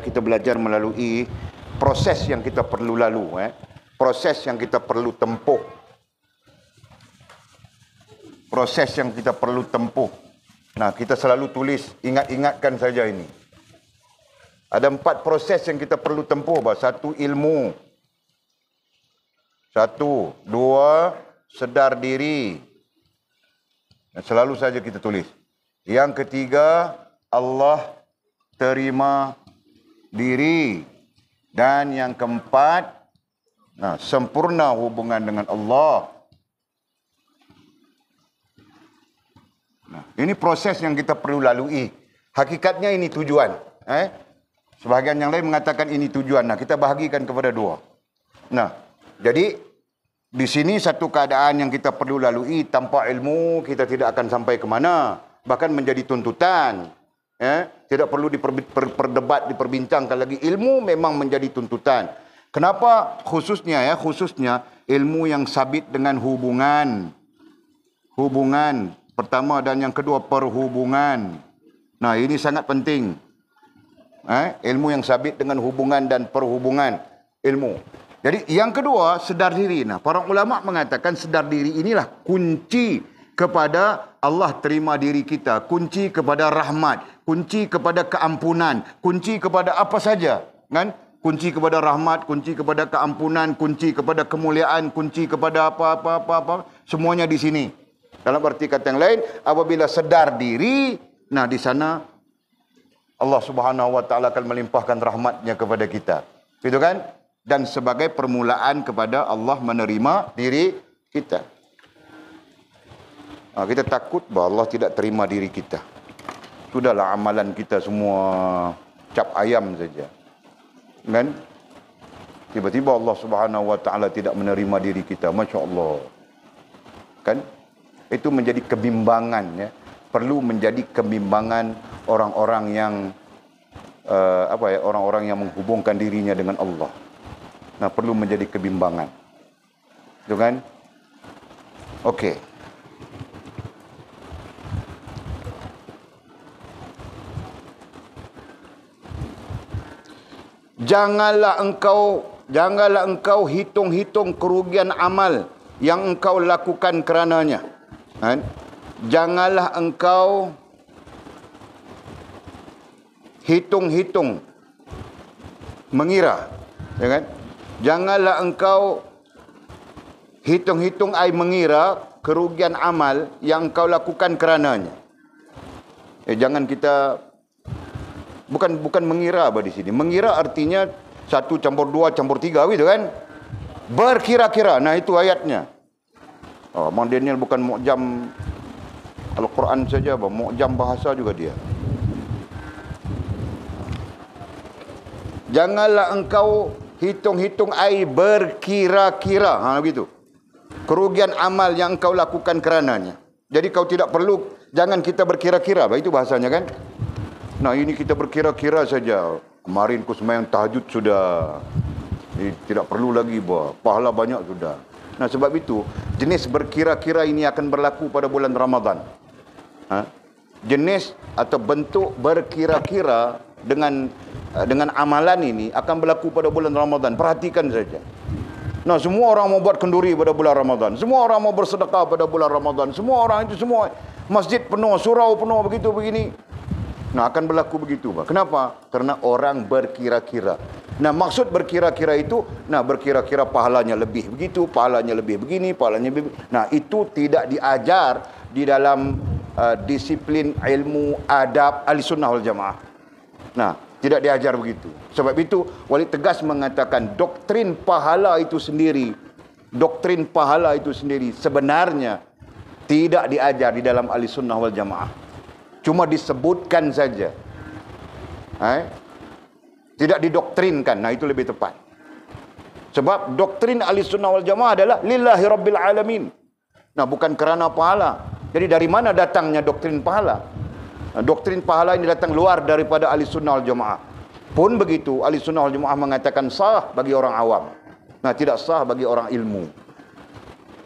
kita belajar melalui proses yang kita perlu lalu, proses yang kita perlu tempuh. Proses yang kita perlu tempuh. Nah, kita selalu tulis, ingatkan saja ini. Ada 4 proses yang kita perlu tempuh. 1, ilmu. 1, 2, sedar diri. Selalu saja kita tulis. Yang ketiga, Allah terima diri. Dan yang keempat, sempurna hubungan dengan Allah. Ini proses yang kita perlu lalui. Hakikatnya ini tujuan. Sebahagian yang lain mengatakan ini tujuan. Nah, kita bahagikan kepada 2. Nah, jadi di sini satu keadaan yang kita perlu lalui. Tanpa ilmu kita tidak akan sampai ke mana. Bahkan menjadi tuntutan. Tidak perlu diperbincangkan lagi. Ilmu memang menjadi tuntutan. Kenapa khususnya ilmu yang sabit dengan hubungan. Pertama dan yang kedua perhubungan. Nah, ini sangat penting. Ilmu yang sabit dengan hubungan dan perhubungan ilmu. Jadi yang kedua, sedar diri. Nah, para ulama mengatakan sedar diri inilah kunci kepada Allah terima diri kita, kunci kepada rahmat, kunci kepada keampunan, kunci kepada apa saja, kan? Kunci kepada rahmat, kunci kepada keampunan, kunci kepada kemuliaan, kunci kepada apa, semuanya di sini. Dalam arti kata yang lain, apabila sedar diri, nah di sana Allah Subhanahu wa taala akan melimpahkan rahmatnya kepada kita. Gitu kan? Dan sebagai permulaan kepada Allah menerima diri kita. Kita takut bahawa Allah tidak terima diri kita. Sudahlah amalan kita semua cap ayam saja. Kan? Tiba-tiba Allah Subhanahu wa taala tidak menerima diri kita. Masya-Allah. Kan? Itu menjadi kebimbangan, ya. Perlu menjadi kebimbangan orang-orang yang orang-orang yang menghubungkan dirinya dengan Allah. Nah, perlu menjadi kebimbangan. Itu kan? Okey. Janganlah engkau hitung-hitung kerugian amal yang engkau lakukan kerananya. Kan? Janganlah engkau hitung-hitung mengira, ya kan? Janganlah engkau hitung-hitung mengira kerugian amal yang engkau lakukan kerananya. Jangan kita Bukan mengira apa di sini. Mengira artinya 1 campur 2 campur 3 gitu kan. Berkira-kira. Nah itu ayatnya. Mak Daniel bukan mu'jam Al-Quran saja, mu'jam bahasa juga dia. Janganlah engkau hitung-hitung ai berkira-kira. Begitu. Kerugian amal yang engkau lakukan kerananya. Jadi kau tidak perlu, jangan kita berkira-kira. Itu bahasanya kan. Nah ini kita berkira-kira saja. Kemarin ku sembahyang tahajud sudah. Tidak perlu lagi pahala banyak sudah. Nah sebab itu, jenis berkira-kira ini akan berlaku pada bulan Ramadan. Jenis atau bentuk berkira-kira dengan amalan ini akan berlaku pada bulan Ramadan. Perhatikan saja. Nah, semua orang mau buat kenduri pada bulan Ramadan. Semua orang mau bersedekah pada bulan Ramadan. Semua orang itu semua masjid penuh, surau penuh, begitu begini. Nah, akan berlaku begitu, Pak. Kenapa? Karena orang berkira-kira. Nah, maksud berkira-kira itu, berkira-kira pahalanya lebih begitu, pahalanya lebih begini, pahalanya lebih. Nah, itu tidak diajar di dalam disiplin ilmu adab Ahlussunnah wal Jamaah. Nah, tidak diajar begitu. Sebab itu, Walid tegas mengatakan doktrin pahala itu sendiri sebenarnya tidak diajar di dalam Ahlussunnah wal Jamaah. Cuma disebutkan saja. Tidak didoktrinkan. Nah, itu lebih tepat. Sebab doktrin Ahlussunnah wal Jamaah adalah lillahi rabbil alamin. Nah, bukan kerana pahala. Jadi dari mana datangnya doktrin pahala? Doktrin pahala ini datang luar daripada Ahlussunnah wal Jamaah. Pun begitu, Ahlussunnah wal Jamaah mengatakan sah bagi orang awam. Nah, tidak sah bagi orang ilmu.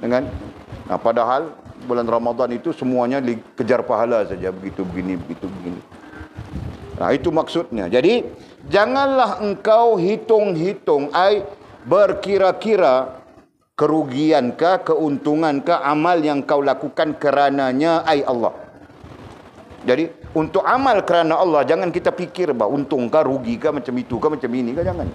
Nah, padahal bulan Ramadan itu semuanya kejar pahala saja, begitu begini. Nah, itu maksudnya. Jadi, janganlah engkau hitung-hitung, berkira-kira kerugiankah, keuntungankah amal yang kau lakukan kerananya, Allah. Jadi, untuk amal kerana Allah, jangan kita fikir untungkah, rugikah, macam itu kah, macam ini kah, jangan.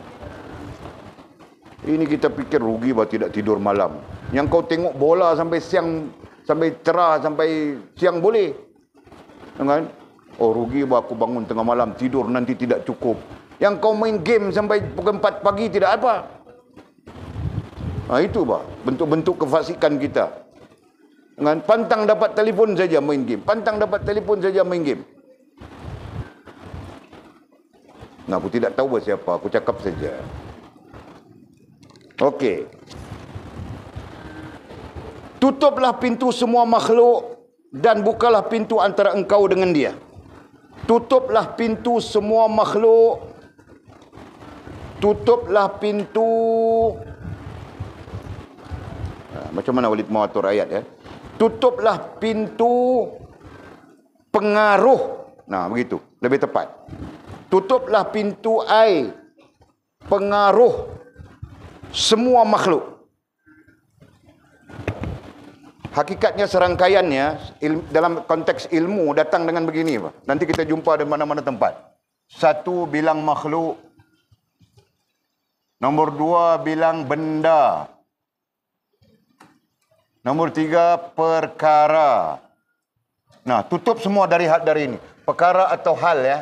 Ini kita fikir rugi tidak tidur malam. Yang kau tengok bola sampai siang, sampai cerah, sampai siang boleh. Kan? Rugi aku bangun tengah malam, tidur nanti tidak cukup. Yang kau main game sampai pukul 4 pagi tidak apa. Itu bentuk-bentuk kefasikan kita. Pantang dapat telefon saja main game. Nah, aku tidak tahu siapa, aku cakap saja. Okey. Tutuplah pintu semua makhluk dan bukalah pintu antara engkau dengan dia. Tutuplah pintu semua makhluk. Tutuplah pintu. Macam mana Walid mau atur ayat ya? Tutuplah pintu pengaruh. Nah, begitu. Lebih tepat. Tutuplah pintu pengaruh semua makhluk. Hakikatnya serangkaiannya dalam konteks ilmu datang dengan begini, Pak. Nanti kita jumpa di mana-mana tempat. 1 bilang makhluk. Nombor 2 bilang benda. Nombor 3 perkara. Nah, tutup semua dari ini. Perkara atau hal ya.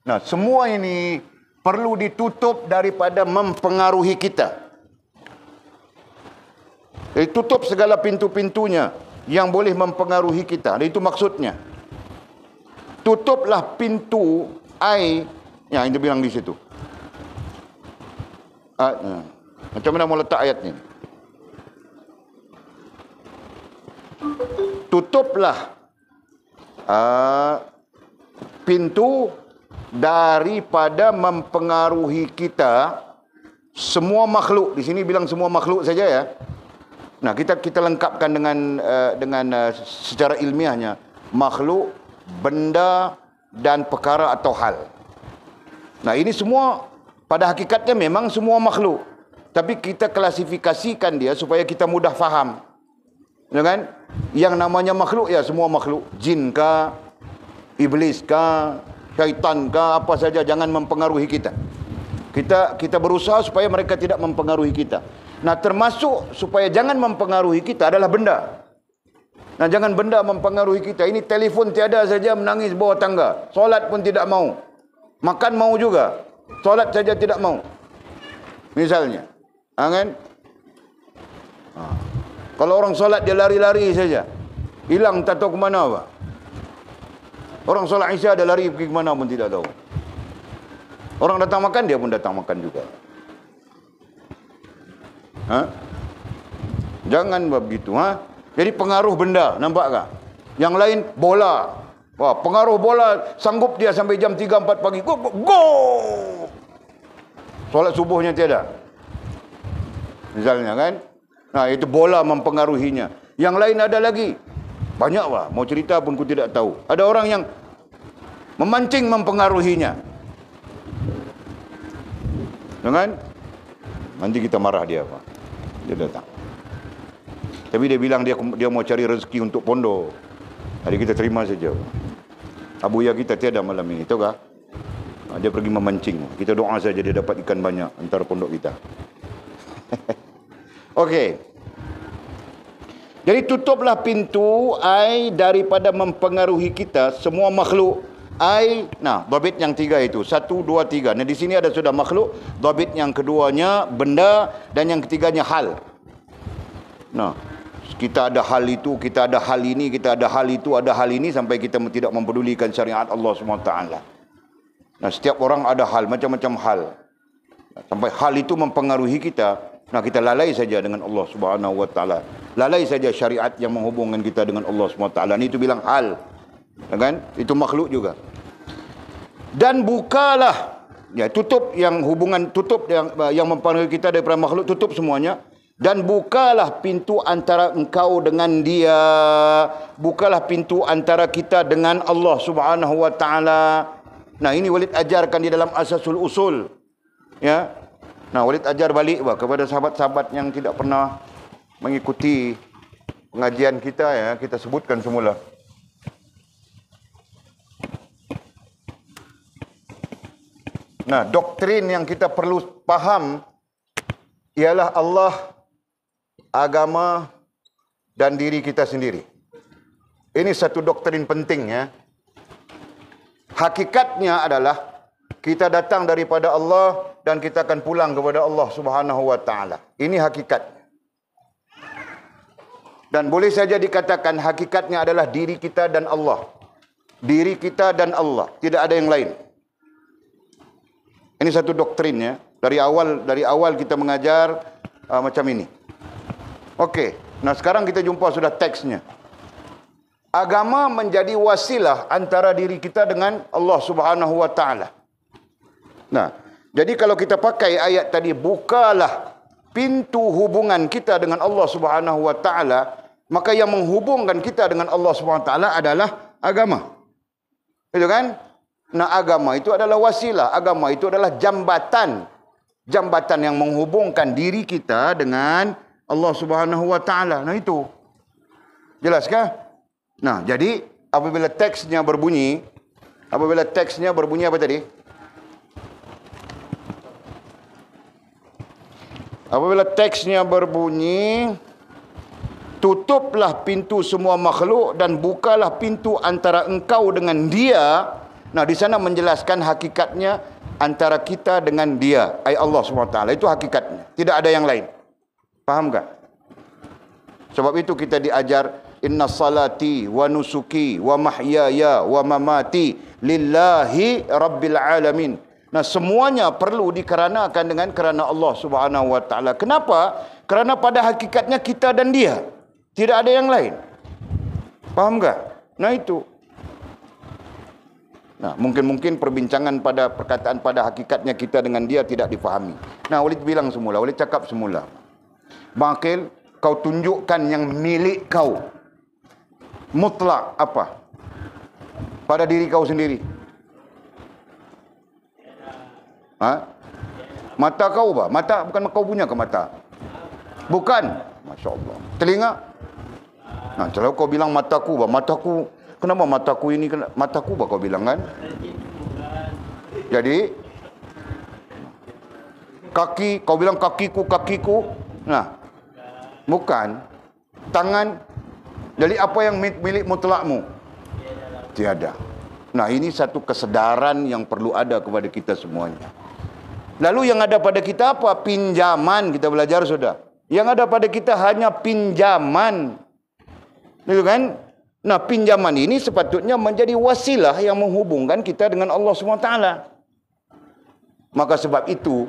Nah, semua ini perlu ditutup daripada mempengaruhi kita. Jadi tutup segala pintu-pintunya yang boleh mempengaruhi kita. Dan itu maksudnya. Tutuplah pintu yang itu bilang di situ. Macam mana mau letak ayatnya? Tutuplah pintu daripada mempengaruhi kita semua makhluk. Di sini bilang semua makhluk saja ya. Nah, kita lengkapkan dengan secara ilmiahnya makhluk, benda dan perkara atau hal. Nah, ini semua pada hakikatnya memang semua makhluk. Tapi kita klasifikasikan dia supaya kita mudah faham. Ya kan? Yang namanya makhluk ya semua makhluk. Jin kah, iblis kah, syaitan kah, apa saja jangan mempengaruhi kita. Kita berusaha supaya mereka tidak mempengaruhi kita. Nah, termasuk supaya jangan mempengaruhi kita adalah benda. Nah, jangan benda mempengaruhi kita. Ini telefon tiada saja menangis bawah tangga. Solat pun tidak mau. Makan mau juga. Solat saja tidak mau. Misalnya. Kan? Kalau orang solat dia lari-lari saja. Hilang tak tahu ke mana apa. Orang solat Isya dia lari pergi ke mana pun tidak tahu. Orang datang makan dia pun datang makan juga. Jangan begitu. Jadi pengaruh benda, nampak tak? Yang lain bola. Wah, pengaruh bola sanggup dia sampai jam 3-4 pagi. Go! Solat subuhnya tiada. Misalnya kan. Nah, itu bola mempengaruhinya. Yang lain ada lagi. Banyak lah. Mau cerita pun aku tidak tahu. Ada orang yang memancing mempengaruhinya. Kan? Nanti kita marah dia, Pak. Dia datang. Tapi dia bilang dia mau cari rezeki untuk pondok. Jadi kita terima saja. Abu ya kita tiada malam ini, tahu kah? Dia pergi memancing. Kita doa saja dia dapat ikan banyak antara pondok kita. Okey. Jadi tutuplah pintu ai daripada mempengaruhi kita semua makhluk. Ai, dhabit yang 3 itu. 1, 2, 3. Nah, di sini ada sudah makhluk. Dhabit yang keduanya benda dan yang ketiganya hal. Nah, kita ada hal itu, kita ada hal ini, kita ada hal itu, ada hal ini sampai kita tidak mempedulikan syariat Allah SWT. Nah, setiap orang ada hal, macam-macam hal. Sampai hal itu mempengaruhi kita. Nah, kita lalai saja dengan Allah SWT. Lalai saja syariat yang menghubungkan kita dengan Allah SWT. Ini itu bilang hal. Kan? Itu makhluk juga. Dan bukalah, ya, tutup yang hubungan, tutup yang mempengaruhi kita daripada makhluk, tutup semuanya. Dan bukalah pintu antara engkau dengan dia. Bukalah pintu antara kita dengan Allah Subhanahu wa taala. Nah, ini Walid ajarkan di dalam Asasul Usul. Ya. Nah, Walid ajar balik kepada sahabat-sahabat yang tidak pernah mengikuti pengajian kita, ya, kita sebutkan semula. Nah, doktrin yang kita perlu faham ialah Allah, agama, dan diri kita sendiri. Ini satu doktrin penting, ya. Hakikatnya adalah kita datang daripada Allah dan kita akan pulang kepada Allah Subhanahu wa taala. Ini hakikatnya. Dan boleh saja dikatakan hakikatnya adalah diri kita dan Allah. Diri kita dan Allah, tidak ada yang lain. Ini satu doktrin, ya. Dari awal kita mengajar macam ini. Okey. Nah, sekarang kita jumpa sudah teksnya. Agama menjadi wasilah antara diri kita dengan Allah Subhanahu wa taala. Nah, jadi kalau kita pakai ayat tadi, bukalah pintu hubungan kita dengan Allah Subhanahu wa taala, maka yang menghubungkan kita dengan Allah Subhanahu wa taala adalah agama. Itu kan? Nah, agama itu adalah wasilah, agama itu adalah jambatan. Jambatan yang menghubungkan diri kita dengan Allah Subhanahu wa taala. Nah, itu. Jelaskah? Nah, jadi apabila teksnya berbunyi apa tadi? Apabila teksnya berbunyi, tutuplah pintu semua makhluk dan bukalah pintu antara engkau dengan dia. Nah, di sana menjelaskan hakikatnya antara kita dengan dia, ai Allah SWT. Itu hakikatnya. Tidak ada yang lain. Faham tak? Sebab itu kita diajar, inna salati wa nusuki wa mahyaya wa mamati lillahi rabbil alamin. Nah, semuanya perlu dikeranakan dengan kerana Allah Subhanahu wa taala. Kenapa? Kerana pada hakikatnya kita dan dia. Tidak ada yang lain. Faham tak? Nah, itu. Nah, mungkin perbincangan pada perkataan pada hakikatnya kita dengan dia tidak difahami. Nah, Walid bilang semula, Walid cakap semula. Bangkil, kau tunjukkan yang milik kau. Mutlak apa? Pada diri kau sendiri. Mata kau apa? Mata bukan kau punya ke mata? Bukan. Masya Allah. Telinga? Nah, kalau kau bilang mataku apa? Mataku, kenapa mataku ini? Mataku apa kau bilang kan? Jadi, kaki, kau bilang kakiku. Nah, bukan. Tangan. Jadi apa yang milik mutlakmu? Tiada. Nah, ini satu kesedaran yang perlu ada kepada kita semuanya. Lalu yang ada pada kita apa? Pinjaman, kita belajar sudah. Yang ada pada kita hanya pinjaman. Gitu kan? Nah, pinjaman ini sepatutnya menjadi wasilah yang menghubungkan kita dengan Allah SWT. Maka sebab itu,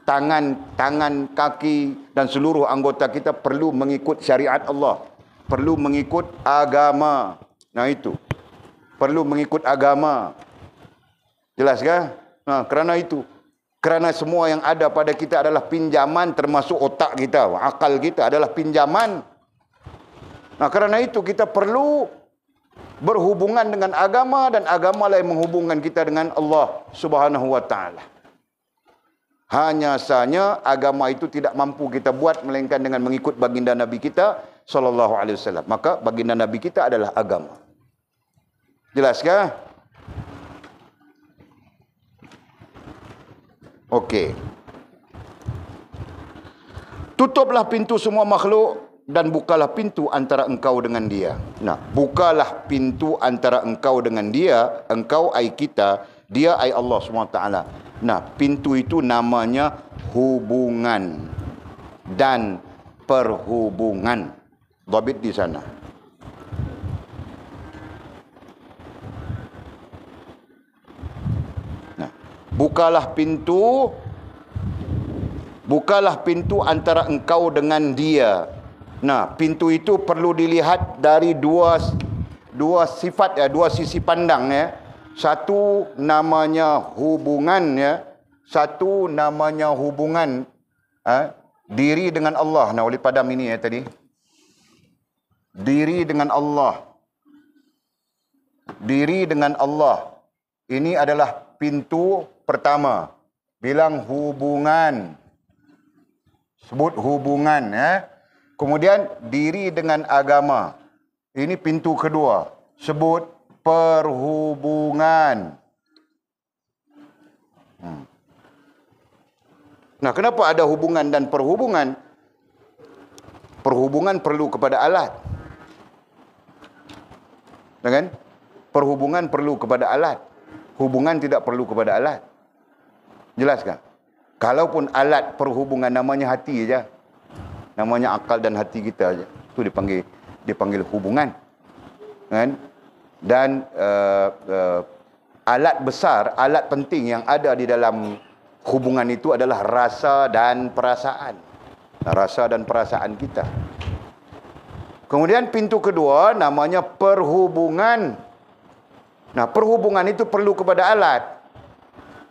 tangan, kaki dan seluruh anggota kita perlu mengikut syariat Allah. Perlu mengikut agama. Nah, itu. Perlu mengikut agama. Jelas kan? Nah, kerana itu. Kerana semua yang ada pada kita adalah pinjaman, termasuk otak kita, akal kita adalah pinjaman. Nah, kerana itu kita perlu berhubungan dengan agama, dan agama lah yang menghubungkan kita dengan Allah Subhanahu wa taala. Hanya saja agama itu tidak mampu kita buat melainkan dengan mengikut baginda Nabi kita sallallahu alaihi wasallam. Maka baginda Nabi kita adalah agama. Jelas kah? Okey. Tutuplah pintu semua makhluk dan bukalah pintu antara engkau dengan dia. Nah, bukalah pintu antara engkau dengan dia. Engkau ai kita, dia ai Allah SWT. Nah, pintu itu namanya hubungan dan perhubungan. Dhabit di sana. Nah, bukalah pintu antara engkau dengan dia. Nah, pintu itu perlu dilihat dari dua sifat ya, dua sisi pandang ya. Satu namanya hubungan ya. Satu namanya hubungan diri dengan Allah. Nah, oleh padam ini ya tadi. Diri dengan Allah. Diri dengan Allah. Ini adalah pintu pertama. Bilang hubungan. Sebut hubungan ya. Kemudian diri dengan agama. Ini pintu kedua. Sebut perhubungan. Nah, kenapa ada hubungan dan perhubungan? Perhubungan perlu kepada alat. Kan? Perhubungan perlu kepada alat. Hubungan tidak perlu kepada alat. Jelas kan? Kalaupun alat perhubungan namanya hati saja. Namanya akal dan hati kita saja. Itu dipanggil hubungan. Kan? Dan alat besar, alat penting yang ada di dalam hubungan itu adalah rasa dan perasaan. Rasa dan perasaan kita. Kemudian pintu kedua namanya perhubungan. Nah, perhubungan itu perlu kepada alat.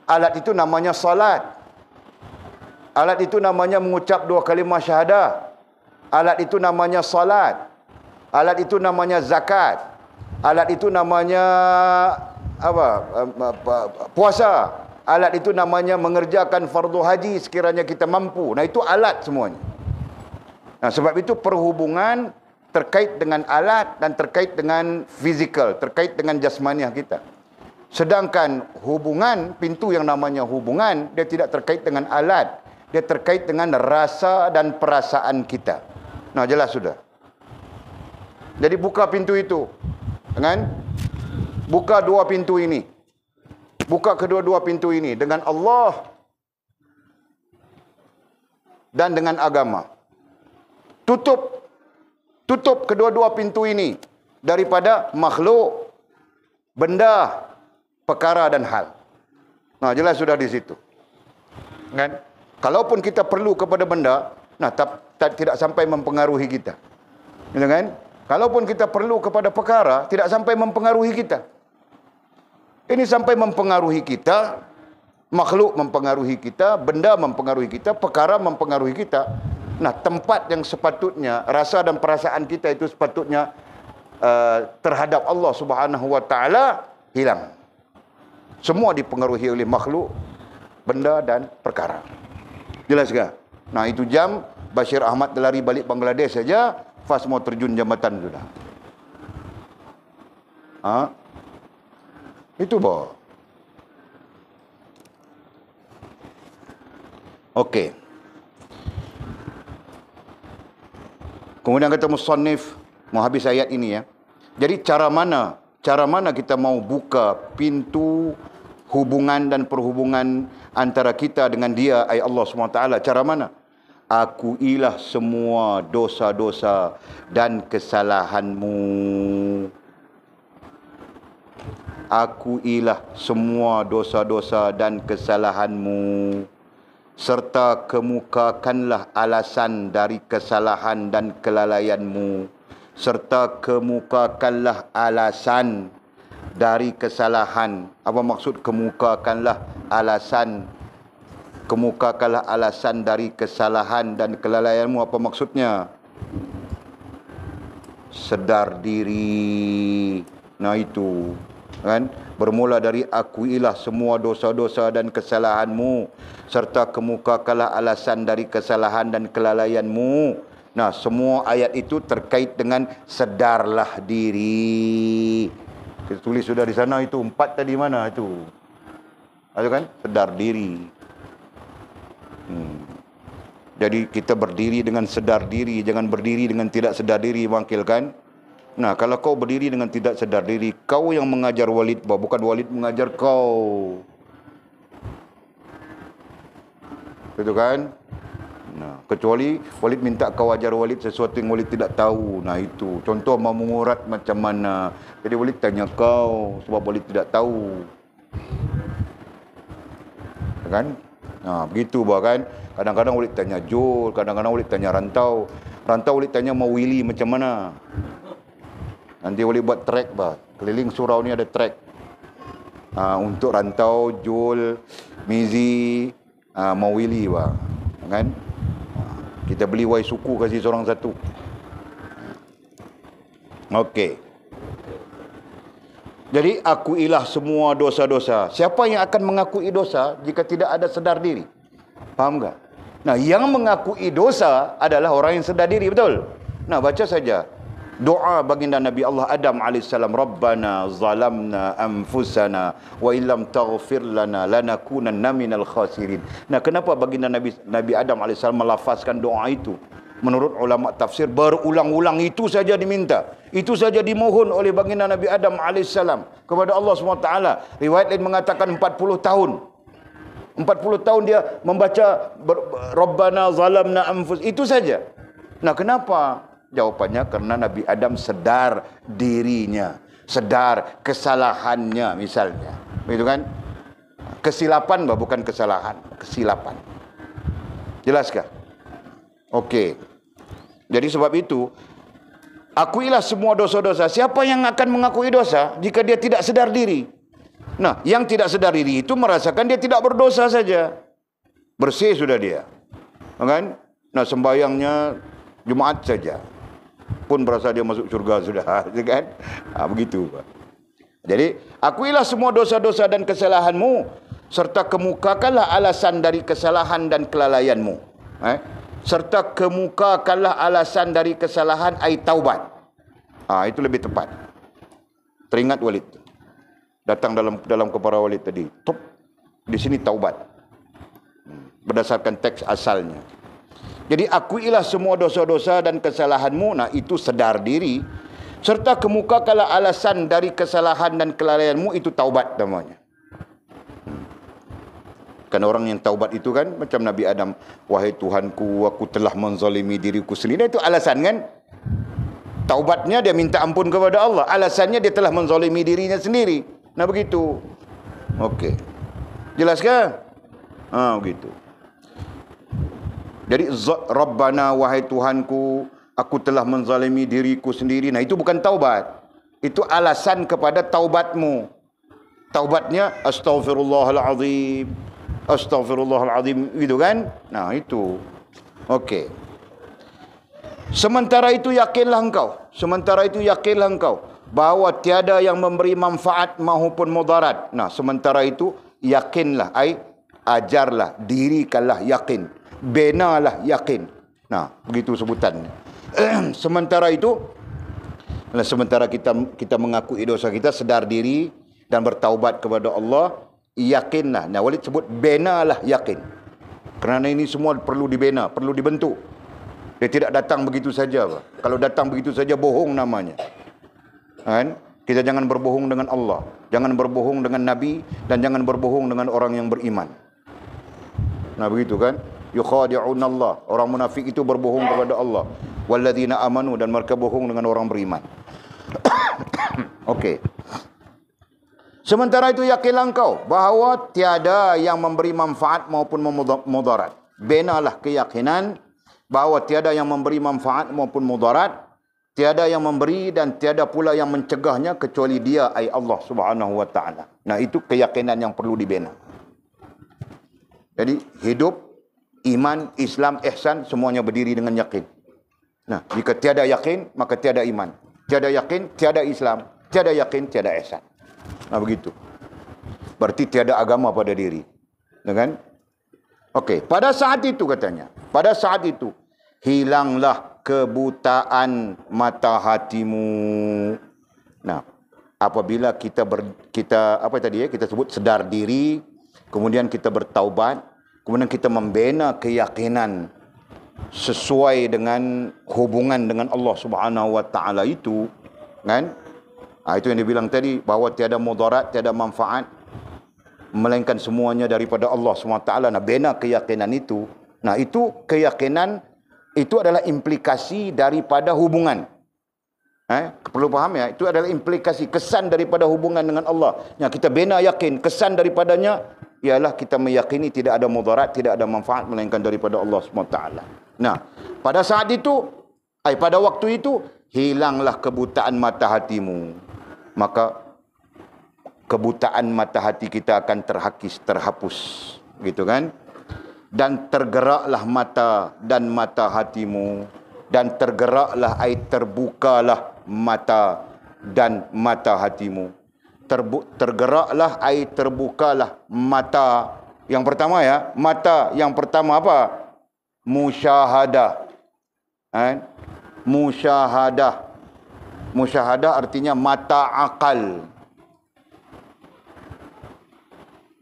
Alat itu namanya salat. Alat itu namanya mengucap 2 kalimah syahadah. Alat itu namanya salat. Alat itu namanya zakat. Alat itu namanya puasa. Alat itu namanya mengerjakan fardu haji sekiranya kita mampu. Nah, itu alat semuanya. Nah, sebab itu perhubungan terkait dengan alat dan terkait dengan fizikal, terkait dengan jasmaniah kita. Sedangkan hubungan, pintu yang namanya hubungan, dia tidak terkait dengan alat. Dia terkait dengan rasa dan perasaan kita. Nah, jelas sudah. Jadi buka pintu itu. Kan? Buka dua pintu ini. Buka kedua-dua pintu ini dengan Allah dan dengan agama. Tutup kedua-dua pintu ini daripada makhluk, benda, perkara dan hal. Nah, jelas sudah di situ. Kan? Kalaupun kita perlu kepada benda, nah tidak sampai mempengaruhi kita. Ya kan? Kalaupun kita perlu kepada perkara, tidak sampai mempengaruhi kita. Ini sampai mempengaruhi kita, makhluk mempengaruhi kita, benda mempengaruhi kita, perkara mempengaruhi kita. Nah, tempat yang sepatutnya, rasa dan perasaan kita itu sepatutnya terhadap Allah Subhanahu wa taala hilang. Semua dipengaruhi oleh makhluk, benda dan perkara. Jelas ke? Nah, itu jam Bashir Ahmad lari balik Bangladesh saja, fast mau terjun jambatan sudah. Itu boh. Okey. Kemudian kata musannif, mau habis ayat ini ya. Jadi cara mana Cara mana kita mau buka pintu hubungan dan perhubungan antara kita dengan dia, ai Allah SWT? Cara mana? Akuilah semua dosa-dosa dan kesalahanmu. Akuilah semua dosa-dosa dan kesalahanmu, serta kemukakanlah alasan dari kesalahan dan kelalaianmu. Serta kemukakanlah alasan dari kesalahan. Apa maksud kemukakanlah alasan? Kemukakanlah alasan dari kesalahan dan kelalaianmu. Apa maksudnya? Sedar diri. Nah itu kan, bermula dari akuilah semua dosa-dosa dan kesalahanmu, serta kemukakanlah alasan dari kesalahan dan kelalaianmu. Nah, semua ayat itu terkait dengan sedarlah diri. Kita tulis sudah di sana itu, 4 tadi mana itu? Ada kan? Sedar diri. Jadi kita berdiri dengan sedar diri, jangan berdiri dengan tidak sedar diri, Mangkil kan? Nah, kalau kau berdiri dengan tidak sedar diri, kau yang mengajar Walid, bukan Walid mengajar kau. Betul kan? Nah, kecuali Walid minta kau ajar Walid sesuatu yang Walid tidak tahu. Nah itu, contoh mau mengurat macam mana. Jadi Walid tanya kau, sebab Walid tidak tahu. Kan? Nah, begitu kan? Kadang-kadang Walid tanya Jul, kadang-kadang Walid tanya Rantau. Rantau Walid tanya mau Willy macam mana. Nanti Walid buat track keliling surau ni ada track. Untuk Rantau, Jul, Mizi, mau Willy kan? Kita beli wai suku kasih seorang satu. Okey. Jadi akuilah semua dosa-dosa. Siapa yang akan mengakui dosa jika tidak ada sedar diri? Faham tak? Nah, yang mengakui dosa adalah orang yang sedar diri, betul? Nah, baca saja doa baginda Nabi Allah Adam AS. Rabbana zalamna anfusana wa illam taghfir lana lanakunanna minal khasirin. Nah, kenapa baginda Nabi Adam AS melafazkan doa itu? Menurut ulama tafsir, berulang-ulang itu saja diminta, itu saja dimohon oleh baginda Nabi Adam AS kepada Allah SWT. Riwayat lain mengatakan 40 tahun. 40 tahun dia membaca Rabbana zalamna anfus, itu saja. Nah, kenapa? Jawapannya karena Nabi Adam sedar dirinya, sedar kesalahannya misalnya. Begitu kan? Kesilapan bukan kesalahan, kesilapan. Jelaskah? Okey. Jadi sebab itu, akuilah semua dosa-dosa. Siapa yang akan mengakui dosa jika dia tidak sedar diri? Nah, yang tidak sedar diri itu merasakan dia tidak berdosa saja. Bersih sudah dia. Kan? Nah, sembahyangnya Jumaat saja pun berasa dia masuk syurga sudah, kan? Begitu, Pak. Jadi, akuilah semua dosa-dosa dan kesalahanmu, serta kemukakanlah alasan dari kesalahan dan kelalaianmu. Serta kemukakanlah alasan dari kesalahan, ai taubat. Itu lebih tepat. Teringat Walid. Datang dalam kepala Walid tadi. Di sini taubat. Berdasarkan teks asalnya. Jadi akuilah semua dosa-dosa dan kesalahanmu. Nah, itu sedar diri. Serta kemukakanlah alasan dari kesalahan dan kelalaianmu, itu taubat namanya. Kan orang yang taubat itu kan macam Nabi Adam, wahai Tuhanku, aku telah menzalimi diriku sendiri. Itu alasan kan? Taubatnya dia minta ampun kepada Allah. Alasannya dia telah menzalimi dirinya sendiri. Nah, begitu. Okey. Jelas ke? Begitu. Jadi Rabbana, wahai Tuhanku, aku telah menzalimi diriku sendiri. Nah, itu bukan taubat. Itu alasan kepada taubatmu. Taubatnya astaghfirullahalazim. Astaghfirullahalazim, gitu kan? Nah, itu. Okey. Sementara itu yakinlah engkau bahawa tiada yang memberi manfaat maupun mudarat. Nah, sementara itu yakinlah, ajarlah, dirikanlah yakin. Benalah yakin. Nah, begitu sebutannya. Sementara kita mengakui dosa kita, sedar diri dan bertaubat kepada Allah, yakinlah. Nah, Walid sebut benalah yakin. Kerana ini semua perlu dibina, perlu dibentuk. Dia tidak datang begitu saja. Kalau datang begitu saja, bohong namanya. Kan? Kita jangan berbohong dengan Allah, jangan berbohong dengan Nabi, dan jangan berbohong dengan orang yang beriman. Nah begitu kan? Yukhadi'una Allah. Orang munafik itu berbohong kepada Allah. Walladzina amanu, dan mereka bohong dengan orang beriman. Okey. Sementara itu yakinlah engkau bahawa tiada yang memberi manfaat maupun mudarat. Benalah keyakinan bahawa tiada yang memberi manfaat maupun mudarat, tiada yang memberi dan tiada pula yang mencegahnya kecuali Dia, ai Allah Subhanahu wa taala. Nah, itu keyakinan yang perlu dibina. Jadi hidup, iman, Islam, ihsan semuanya berdiri dengan yakin. Nah, jika tiada yakin maka tiada iman. Tiada yakin tiada Islam, tiada yakin tiada ihsan. Nah begitu. Berarti tiada agama pada diri. Kan? Okey, pada saat itu katanya, pada saat itu hilanglah kebutaan mata hatimu. Nah, apabila kita apa tadi ya, kita sebut sedar diri, kemudian kita bertaubat, kemudian kita membina keyakinan sesuai dengan hubungan dengan Allah Subhanahu wa taala itu, kan? Itu yang dibilang tadi, bahawa tiada mudarat, tiada manfaat, melainkan semuanya daripada Allah SWT. Nah, bina keyakinan itu. Nah, itu keyakinan, itu adalah implikasi daripada hubungan. Perlu faham ya, itu adalah implikasi, kesan daripada hubungan dengan Allah. Yang kita bina yakin, kesan daripadanya ialah kita meyakini tidak ada mudarat, tidak ada manfaat, melainkan daripada Allah SWT. Nah, pada saat itu, pada waktu itu, hilanglah kebutaan mata hatimu. Maka kebutaan mata hati kita akan terhapus, gitu kan? Dan tergeraklah mata dan mata hatimu, dan tergeraklah terbukalah mata dan mata hatimu. Tergeraklah terbukalah mata. Yang pertama ya, mata yang pertama apa? Musyahadah. Musyahadah. Musyahadah artinya mata akal.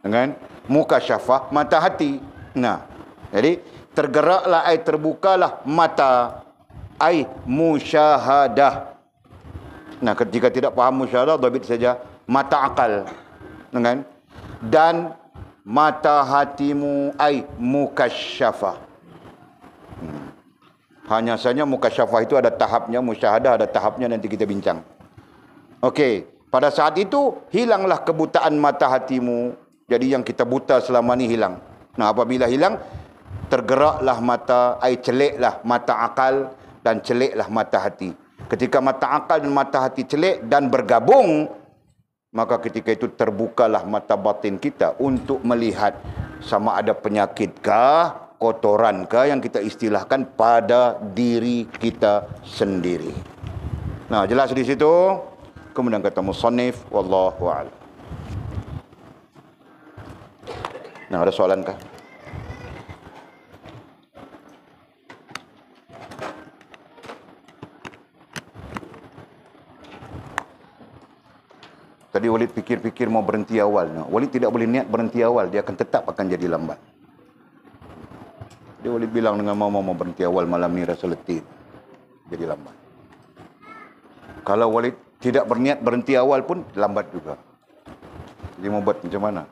Dengan mukasyafah, mata hati. Nah, jadi tergeraklah terbukalah mata musyahadah. Nah, ketika tidak paham musyahadah, dhabit saja mata akal. Dengan dan mata hatimu mukasyafah. Hanya saja mukasyafah itu ada tahapnya, musyahadah ada tahapnya, nanti kita bincang. Okey, pada saat itu hilanglah kebutaan mata hatimu. Jadi yang kita buta selama ni hilang. Nah, apabila hilang, tergeraklah mata, celiklah mata akal dan celiklah mata hati. Ketika mata akal dan mata hati celik dan bergabung, maka ketika itu terbukalah mata batin kita untuk melihat sama ada penyakitkah, kotorankah yang kita istilahkan pada diri kita sendiri. Nah, jelas di situ. Kemudian kata musannif, wallahu a'lam. Nah, ada soalan kah? Tadi Walid fikir-fikir mau berhenti awal. Nah, Walid tidak boleh niat berhenti awal, dia akan tetap akan jadi lambat. Dia boleh bilang dengan mau berhenti awal malam ni rasa letih, jadi lambat. Kalau Walid tidak berniat berhenti awal pun lambat juga. Jadi mau buat macam mana?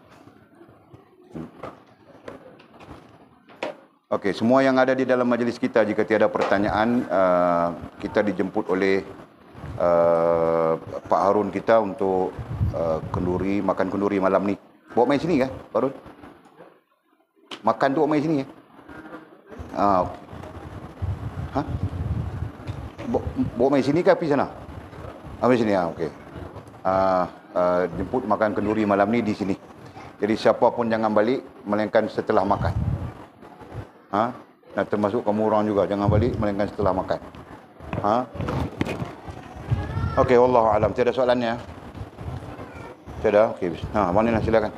Okey, semua yang ada di dalam majlis kita, jika tiada pertanyaan, kita dijemput oleh Pak Harun kita untuk kenduri, makan kenduri malam ni. Bawa main sini kah, Pak Harun? Makan tu bawa main sini ya? Bawa main sini ke api sana? Main sini ya, okey. Jemput makan kenduri malam ni di sini. Jadi siapa pun jangan balik melainkan setelah makan. Nah, termasuk kamu orang juga jangan balik melainkan setelah makan. Okey, wallahu alam. Tiada soalannya? Tiada. Okey. Mana silakan.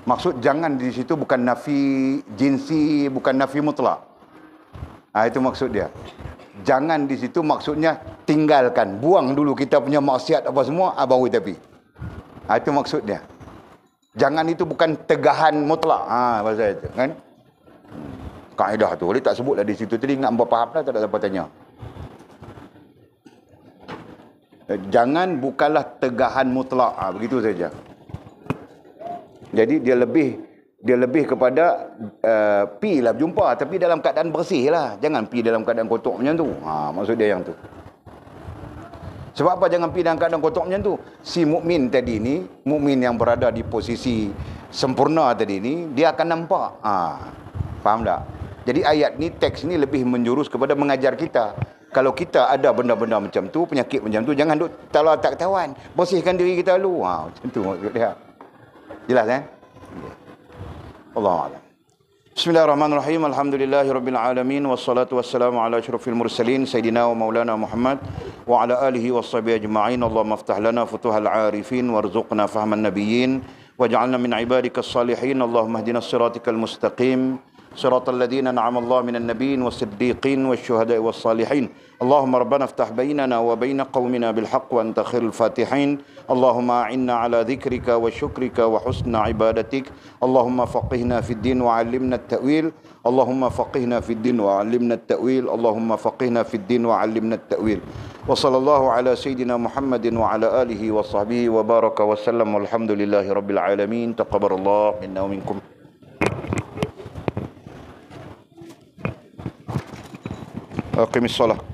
Maksud jangan di situ bukan nafi jinsi, bukan nafi mutlak. Itu maksud dia. Jangan di situ maksudnya tinggalkan, buang dulu kita punya maksiat apa semua, baru tapi. Itu maksud dia. Jangan itu bukan tegahan mutlak. Bahasa itu kan. Kaedah tu. Boleh tak sebutlah di situ. Tadi nak hamba faham dah, tak ada siapa tanya. Jangan bukanlah tegahan mutlak. Begitu saja. Jadi dia lebih kepada pi lah berjumpa, tapi dalam keadaan bersih lah. Jangan pi dalam keadaan kotor macam tu. Maksud dia yang tu. Sebab apa jangan pi dalam keadaan kotor macam tu? Si mukmin tadi ni, mukmin yang berada di posisi sempurna tadi ni, dia akan nampak. Faham tak? Jadi ayat ni, teks ni lebih menjurus kepada mengajar kita. Kalau kita ada benda-benda macam tu, penyakit macam tu, jangan duk tak ketahuan. Bersihkan diri kita dulu. Macam tu maksud dia. Jelas kan? Allahu a'lam. Bismillahirrahmanirrahim. Alhamdulillahirabbil alamin wassalatu wassalamu ala asyrafil mursalin sayidina wa maulana Muhammad wa ala alihi washabihi ajma'in. Allahumma iftah lana futuhal arifin warzuqna fahman nabiyyin waj'alna min ibadikas salihin. Allahumma ihdinas siratikal mustaqim صراط الذين أنعم الله من النبيين والصديقين والشهداء والصالحين. اللهم ربنا افتح بيننا وبين قومنا بالحق وأنت خير الفاتحين. اللهم أعنا على ذكرك وشكرك وحسن عبادتك. اللهم فقهنا في الدين وعلمنا التأويل. اللهم فقهنا في الدين وعلمنا التأويل. اللهم فقهنا في الدين وعلمنا التأويل. وصلى الله على سيدنا محمد وعلى آله وصحبه وبارك وسلم والحمد لله رب العالمين. تقبل الله منا ومنكم. أقم الصلاة.